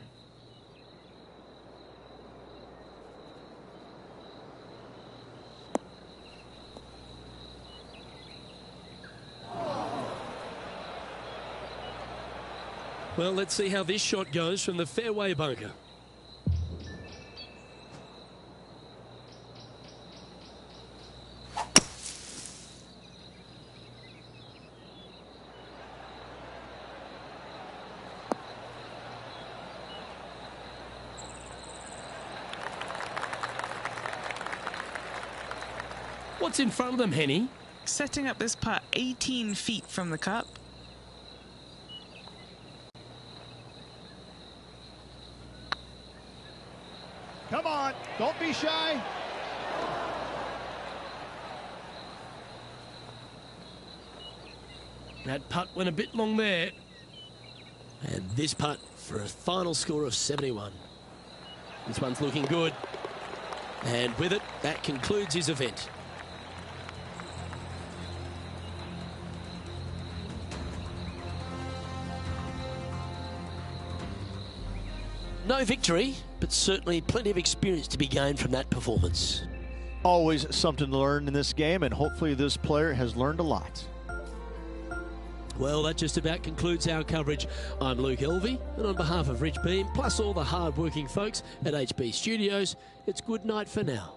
Well, let's see how this shot goes from the fairway bunker. What's in front of them, Henny? Setting up this putt 18 feet from the cup. Come on, don't be shy. That putt went a bit long there. And this putt for a final score of 71. This one's looking good. And with it, that concludes his event. No victory, but certainly plenty of experience to be gained from that performance. Always something to learn in this game, and hopefully this player has learned a lot. Well, that just about concludes our coverage. I'm Luke Elvey, and on behalf of Rich Beam, plus all the hard-working folks at HB Studios, it's good night for now.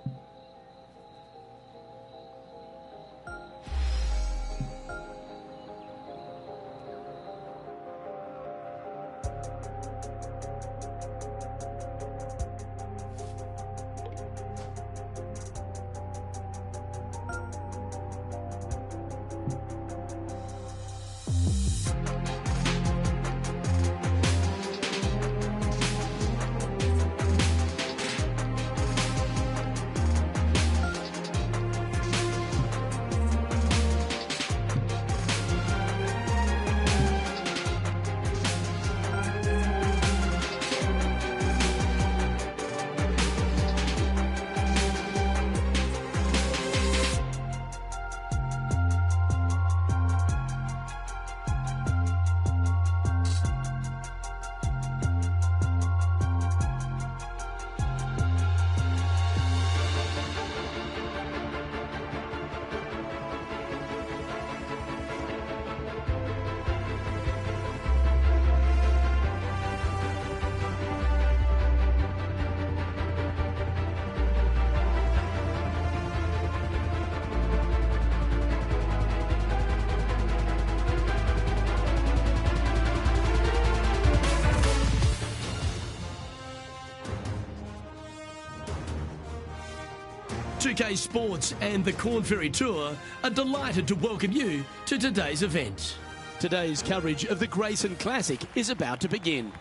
UK Sports and the Corn Ferry Tour are delighted to welcome you to today's event. Today's coverage of the Grayson Classic is about to begin.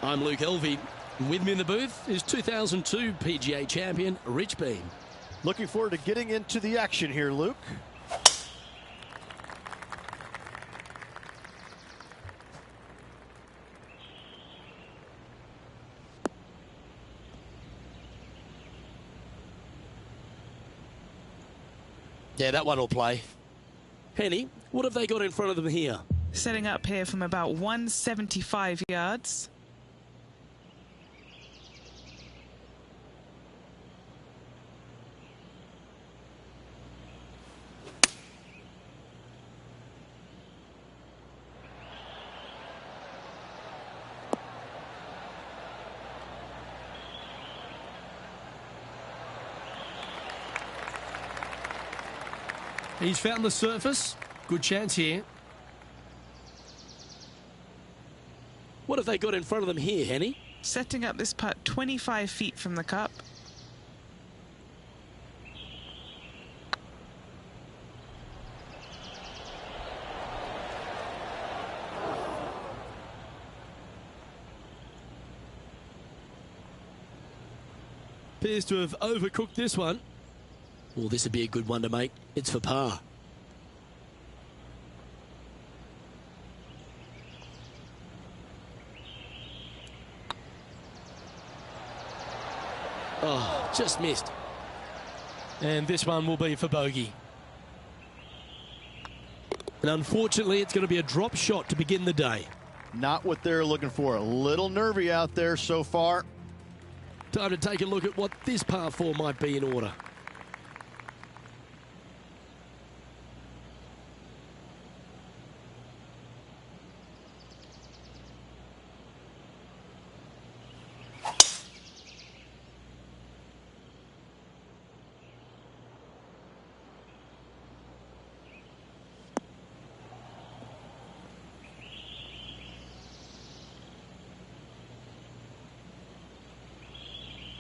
I'm Luke Elvey, and with me in the booth is 2002 PGA champion Rich Beam. Looking forward to getting into the action here, Luke. Yeah, that one will play. Henny, what have they got in front of them here? Setting up here from about 175 yards. He's found the surface. Good chance here. What have they got in front of them here, Henny? Setting up this putt 25 feet from the cup. Appears to have overcooked this one. Well, this would be a good one to make. It's for par. Oh, just missed. And this one will be for bogey. And unfortunately, it's going to be a drop shot to begin the day. Not what they're looking for. A little nervy out there so far. Time to take a look at what this par 4 might be in order.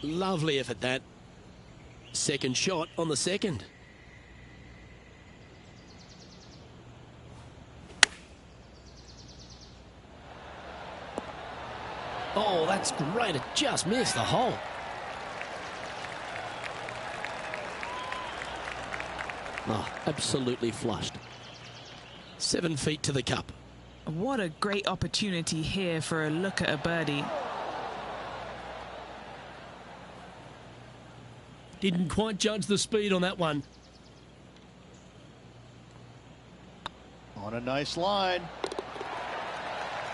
Lovely effort, that. Second shot on the second. Oh, that's great. It just missed the hole. Oh, absolutely flushed. 7 feet to the cup. What a great opportunity here for a look at a birdie. Didn't quite judge the speed on that one. On a nice line.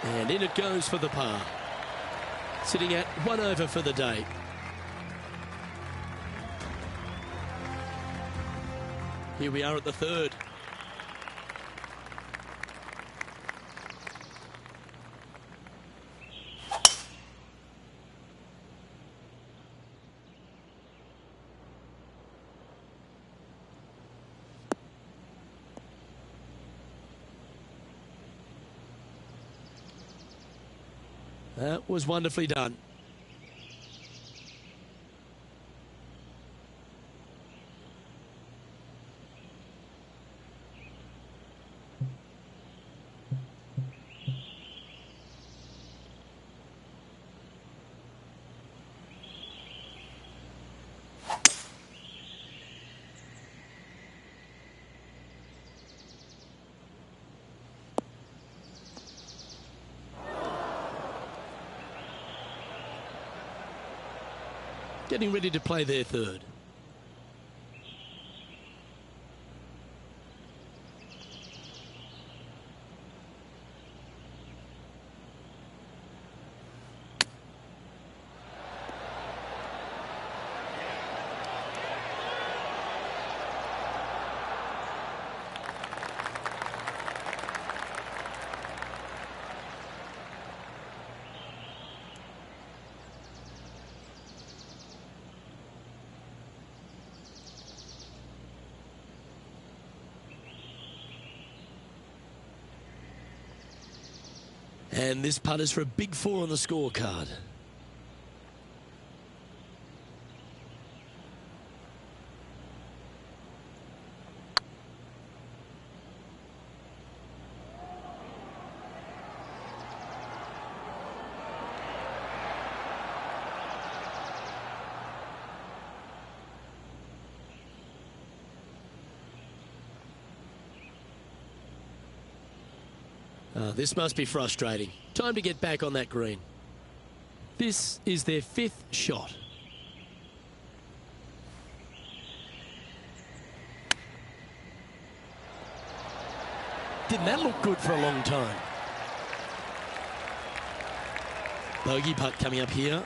And in it goes for the par. Sitting at 1 over for the day. Here we are at the third. That was wonderfully done. Getting ready to play their third. And this putt is for a big 4 on the scorecard. This must be frustrating. Time to get back on that green. This is their 5th shot. Didn't that look good for a long time? Bogey putt coming up here.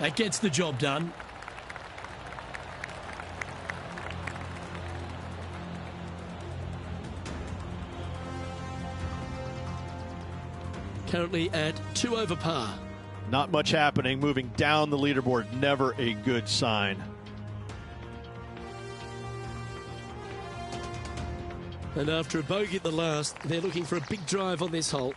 That gets the job done. Currently at 2 over par. Not much happening, moving down the leaderboard, never a good sign. And after a bogey at the last, they're looking for a big drive on this hole.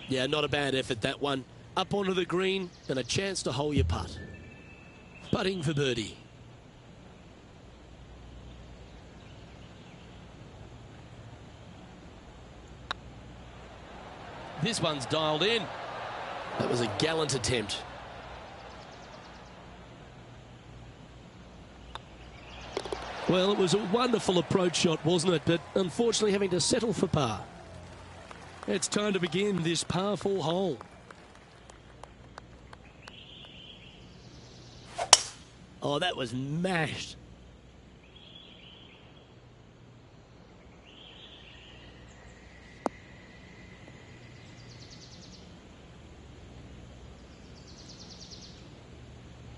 Yeah, not a bad effort, that one. Up onto the green and a chance to hole your putt. Putting for birdie. This one's dialed in. That was a gallant attempt. Well, it was a wonderful approach shot, wasn't it? But unfortunately having to settle for par. It's time to begin this par 4 hole. Oh, that was mashed.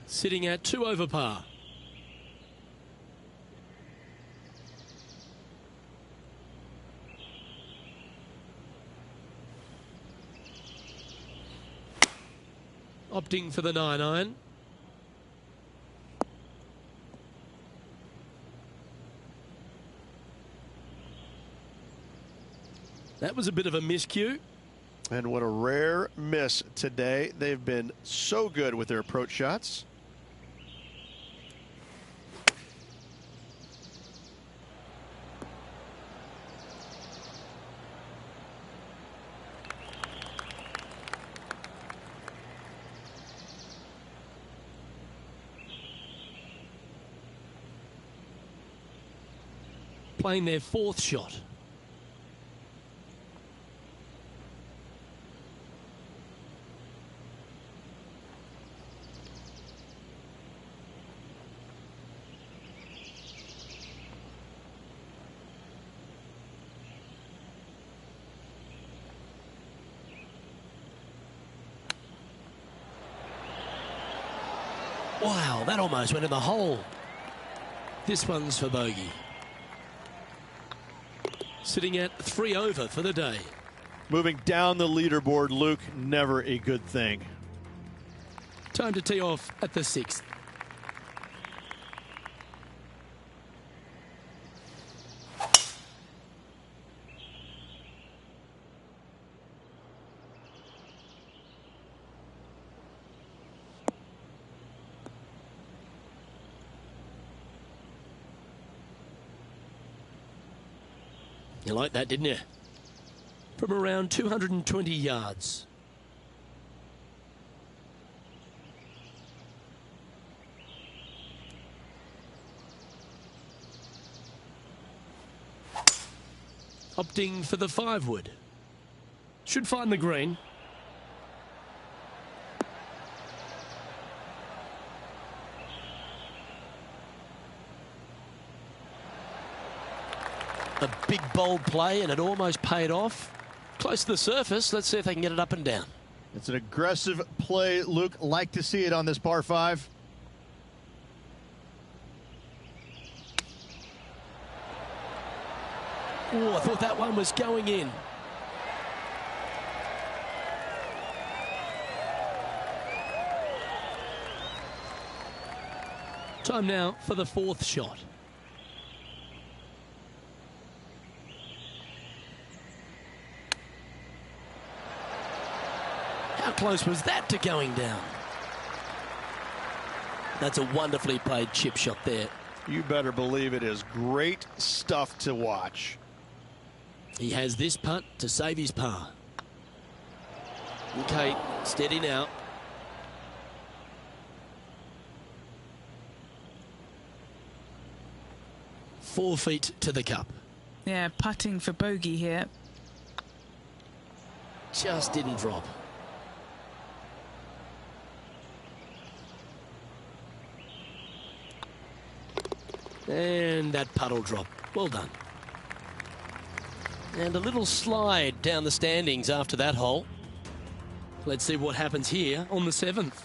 Sitting at 2 over par. Opting for the 9-iron. That was a bit of a miscue. And what a rare miss today. They've been so good with their approach shots. Playing their 4th shot. Wow, that almost went in the hole. This one's for bogey. Sitting at 3 over for the day. Moving down the leaderboard, Luke, never a good thing. Time to tee off at the 6th. You like that, didn't you? From around 220 yards. Opting for the 5 wood. Should find the green. A big bold play, and it almost paid off. Close to the surface. Let's see if they can get it up and down. It's an aggressive play, Luke. Like to see it on this par 5. Oh, I thought that one was going in. Time now for the 4th shot. How close was that to going down? That's a wonderfully played chip shot there. You better believe it is great stuff to watch. He has this putt to save his par. Okay, steady now. Four feet to the cup. Yeah, putting for bogey here. Just didn't drop. And that putt will drop. Well done. And a little slide down the standings after that hole. Let's see what happens here on the 7th.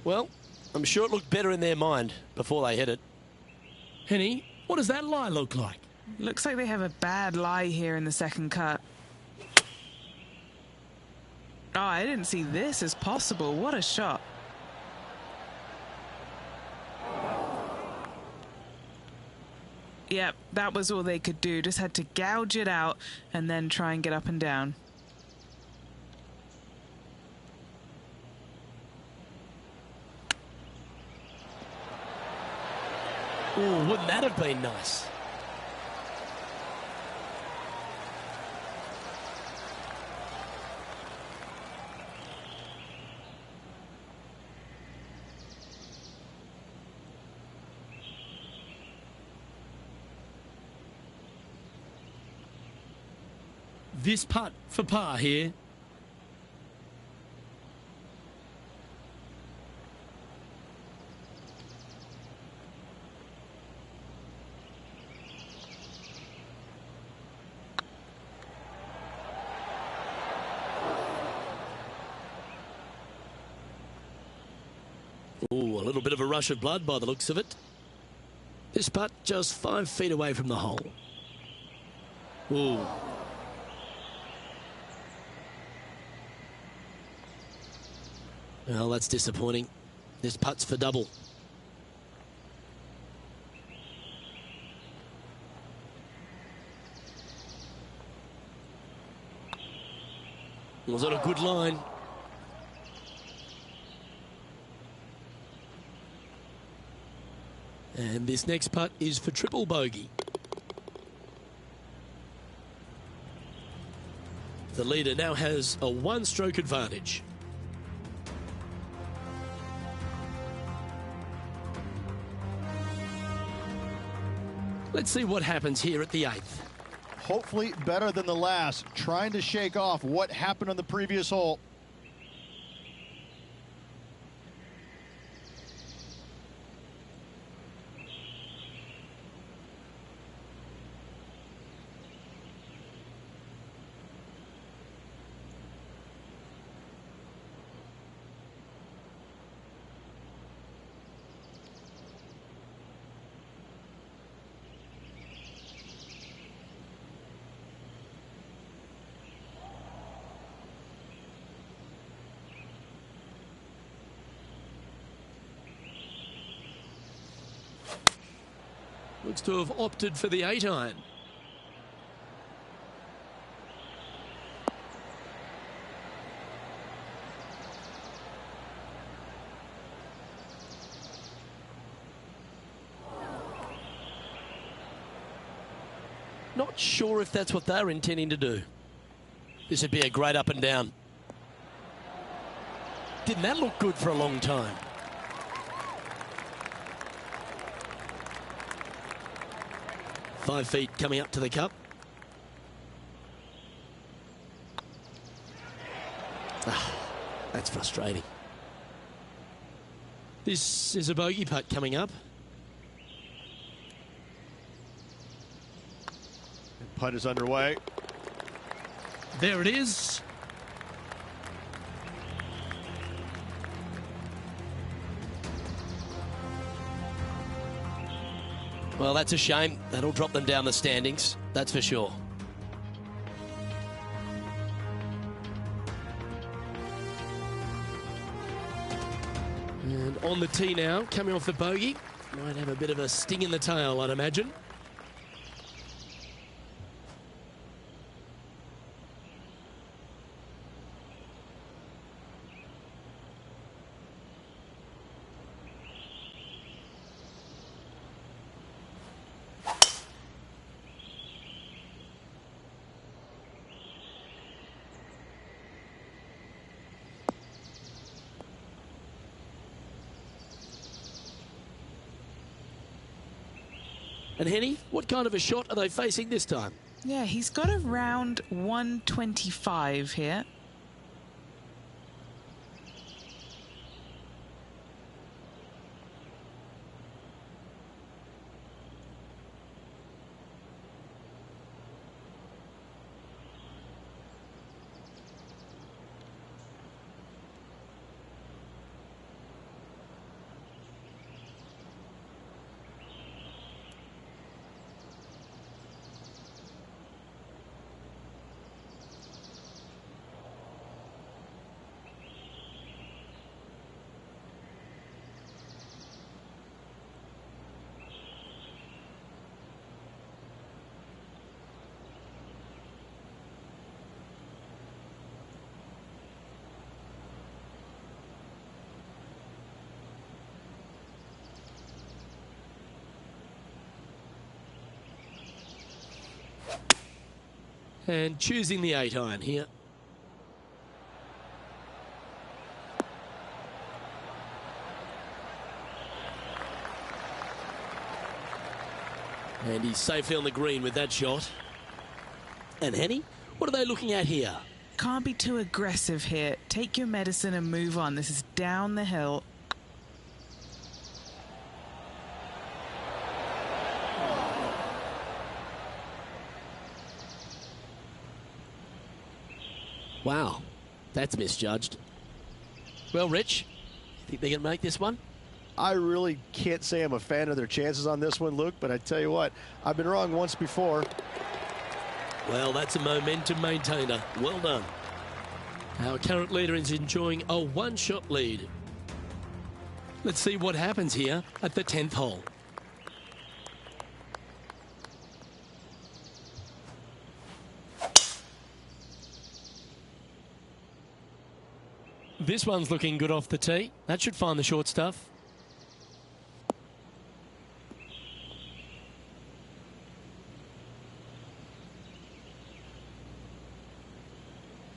Well, I'm sure it looked better in their mind before they hit it. Henny, what does that lie look like? Looks like they have a bad lie here in the second cut. Oh, I didn't see this as possible. What a shot. Yep, that was all they could do. Just had to gouge it out and then try and get up and down. Oh, wouldn't that have been nice? This putt for par here. Oh, a little bit of a rush of blood by the looks of it. This putt just 5 feet away from the hole. Ooh. Well, that's disappointing. This putt's for double. Was that a good line? And this next putt is for triple bogey. The leader now has a 1-stroke advantage. Let's see what happens here at the 8th. Hopefully better than the last, trying to shake off what happened on the previous hole. Looks to have opted for the 8-iron. Not sure if that's what they're intending to do. This would be a great up and down. Didn't that look good for a long time? Five feet coming up to the cup. Ah, that's frustrating. This is a bogey putt coming up. Putt is underway. There it is. Well, that's a shame. That'll drop them down the standings, that's for sure. And on the tee now, coming off the bogey. Might have a bit of a sting in the tail, I'd imagine. And Henny, what kind of a shot are they facing this time? Yeah, he's got around 125 here. And choosing the 8-iron here. And he's safely on the green with that shot. And Henny, what are they looking at here? Can't be too aggressive here. Take your medicine and move on. This is down the hill. Wow, that's misjudged. Well, Rich, think they can make this one? I really can't say I'm a fan of their chances on this one, Luke, but I tell you what, I've been wrong once before. Well, that's a momentum maintainer. Well done. Our current leader is enjoying a one-shot lead. Let's see what happens here at the 10th hole. This one's looking good off the tee. That should find the short stuff.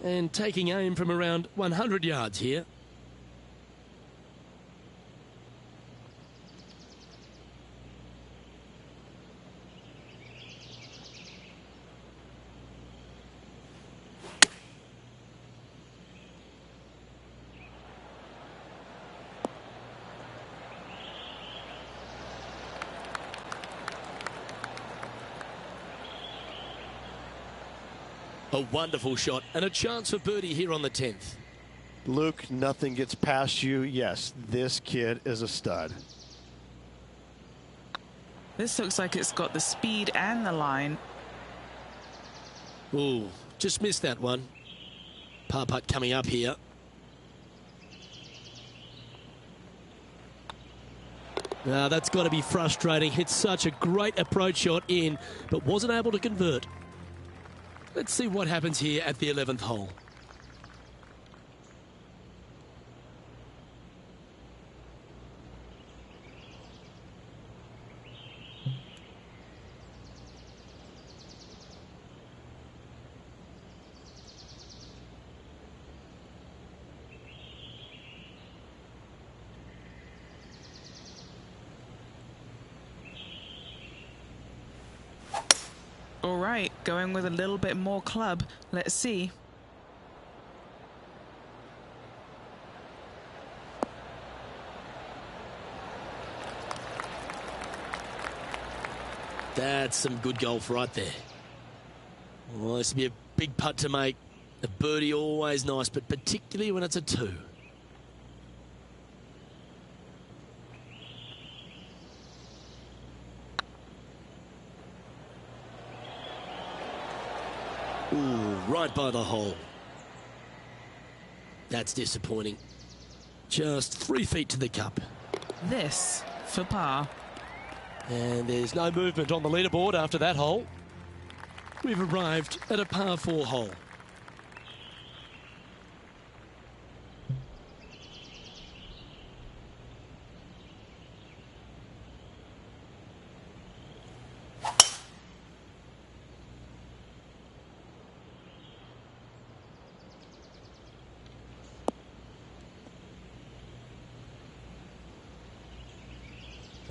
And taking aim from around 100 yards here. A wonderful shot and a chance for birdie here on the 10th. Luke, nothing gets past you. Yes, this kid is a stud. This looks like it's got the speed and the line. Ooh, just missed that one. Par putt coming up here. Now that's got to be frustrating. Hit such a great approach shot in, but wasn't able to convert. Let's see what happens here at the 11th hole. All right, going with a little bit more club. Let's see. That's some good golf right there. Well, this will be a big putt to make. A birdie always nice, but particularly when it's a 2. Ooh, right by the hole. That's disappointing. Just 3 feet to the cup. This for par. And there's no movement on the leaderboard after that hole. We've arrived at a par 4 hole.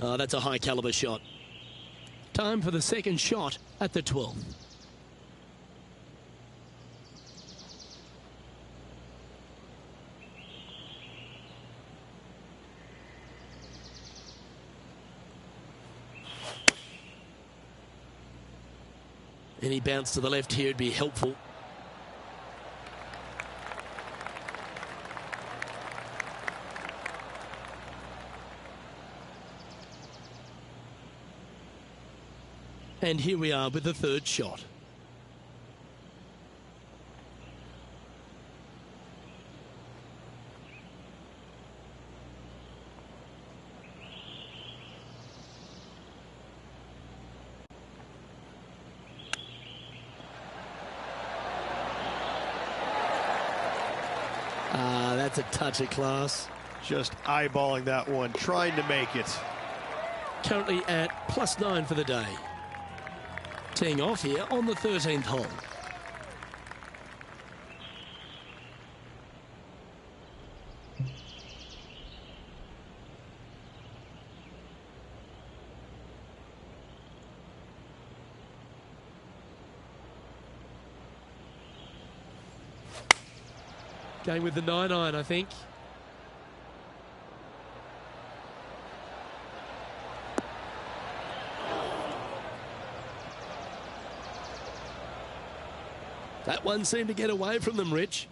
Oh, that's a high caliber shot. Time for the second shot at the 12th. Any bounce to the left here would be helpful. And here we are with the third shot. That's a touch of class. Just eyeballing that one, trying to make it. Currently at +9 for the day. Teeing off here on the 13th hole. Going with the 9-iron, I think. That one seemed to get away from them, Rich.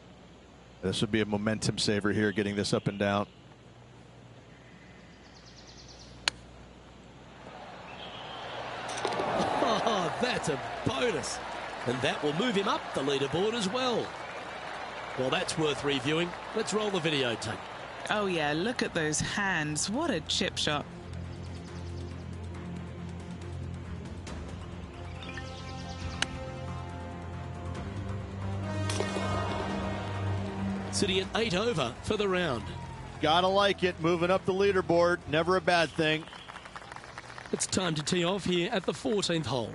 This would be a momentum saver here, getting this up and down. Oh, that's a bonus. And that will move him up the leaderboard as well. Well, that's worth reviewing. Let's roll the videotape. Oh, yeah, look at those hands. What a chip shot. Sitting at 8 over for the round. Gotta like it. Moving up the leaderboard. Never a bad thing. It's time to tee off here at the 14th hole.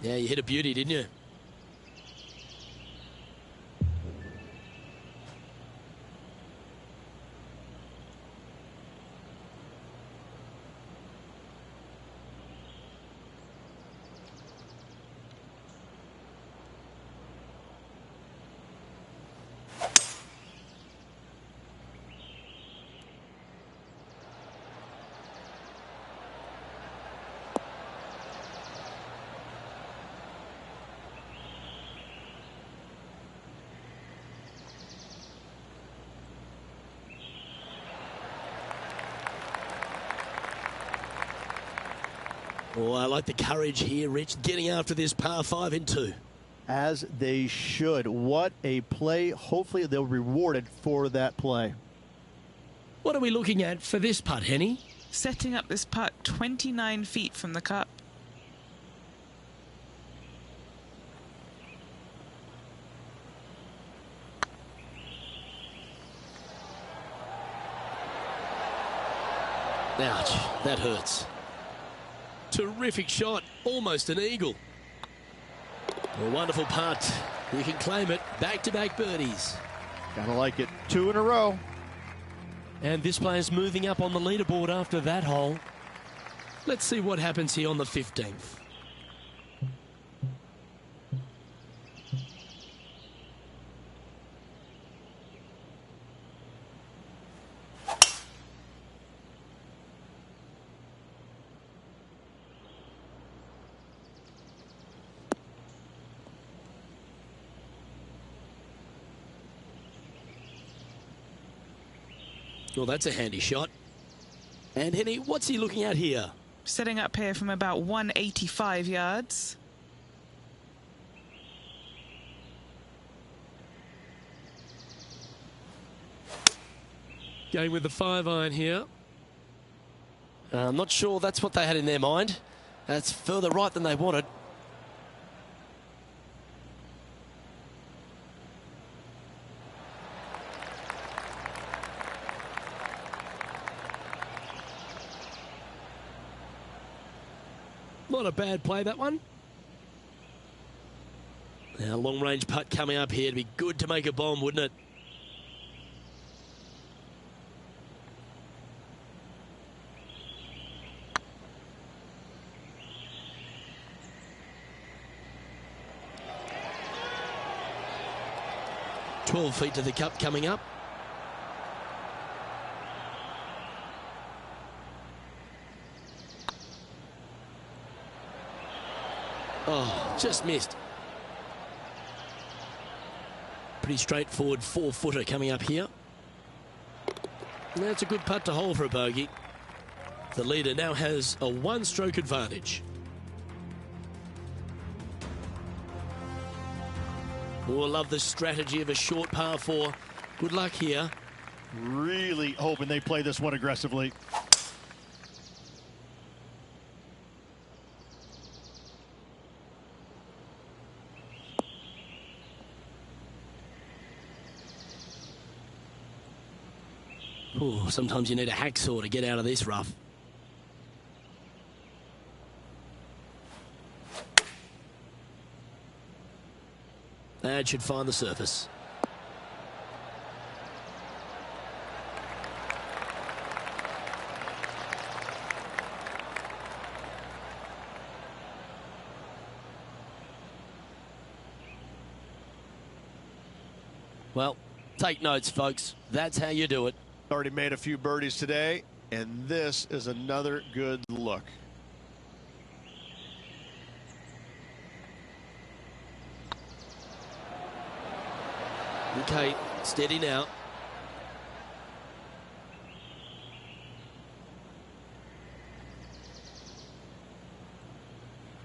Yeah, you hit a beauty, didn't you? Oh, I like the courage here, Rich, getting after this par 5 in 2. As they should. What a play. Hopefully they'll be rewarded for that play. What are we looking at for this putt, Henny? Setting up this putt 29 feet from the cup. Ouch, that hurts. Terrific shot, almost an eagle. A wonderful putt. You can claim it. Back-to-back birdies. Gotta like it. 2 in a row. And this player's moving up on the leaderboard after that hole. Let's see what happens here on the 15th. Well, that's a handy shot. And Henny, what's he looking at here? Setting up here from about 185 yards. Going with the 5-iron here. I'm not sure that's what they had in their mind. That's further right than they wanted. Not a bad play, that one. Now, long-range putt coming up here. It'd be good to make a bomb, wouldn't it? "12 feet to the cup coming up. Oh, just missed. Pretty straightforward 4-footer coming up here. That's a good putt to hold for a bogey. The leader now has a 1-stroke advantage. Oh, I love the strategy of a short par 4. Good luck here. Really hoping they play this one aggressively. Oh, sometimes you need a hacksaw to get out of this rough. That should find the surface. Well, take notes, folks. That's how you do it. Already made a few birdies today, and this is another good look. Okay, steady now.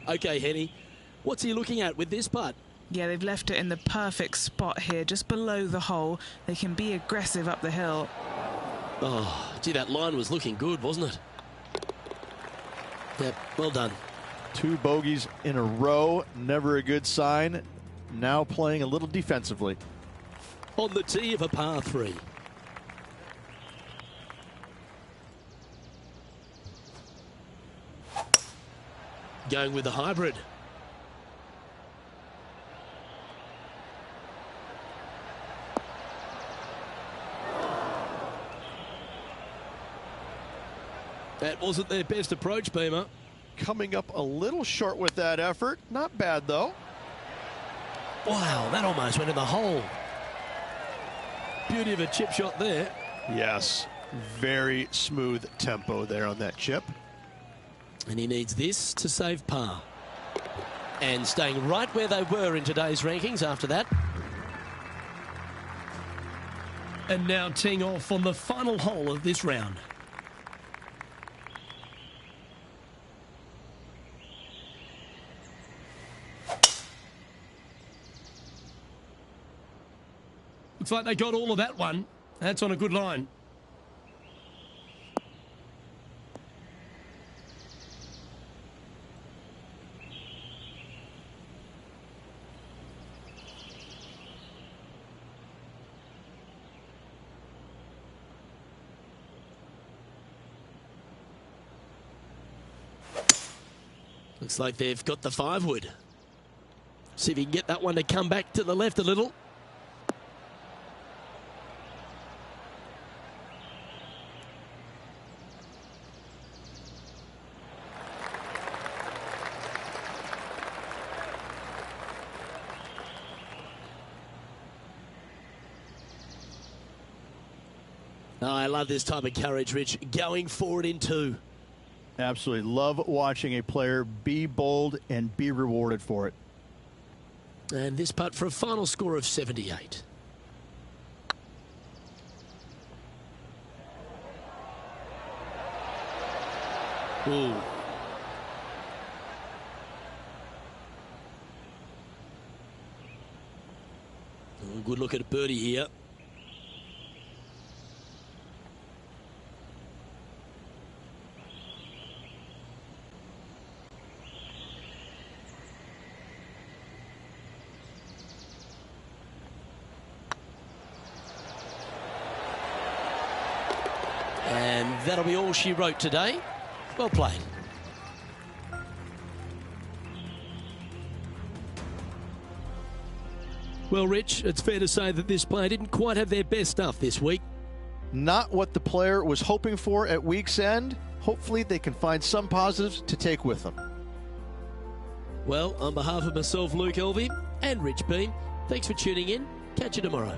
Okay, Henny, what's he looking at with this putt? Yeah, they've left it in the perfect spot here, just below the hole. They can be aggressive up the hill. Oh, gee, that line was looking good, wasn't it? Yep, well done. 2 bogeys in a row, never a good sign. Now playing a little defensively. On the tee of a par 3. Going with the hybrid. That wasn't their best approach, Beamer. Coming up a little short with that effort. Not bad, though. Wow, that almost went in the hole. Beauty of a chip shot there. Yes, very smooth tempo there on that chip. And he needs this to save par. And staying right where they were in today's rankings after that. And now teeing off on the final hole of this round. Looks like they got all of that one. That's on a good line. Looks like they've got the 5-wood. See if he can get that one to come back to the left a little. Oh, I love this type of courage, Rich. Going forward in 2. Absolutely. Love watching a player be bold and be rewarded for it. And this putt for a final score of 78. Ooh. Oh, good look at a birdie here. And that'll be all she wrote today. Well played. Well, Rich, it's fair to say that this player didn't quite have their best stuff this week. Not what the player was hoping for at week's end. Hopefully they can find some positives to take with them. Well, on behalf of myself, Luke Elvey, and Rich Beam, thanks for tuning in. Catch you tomorrow.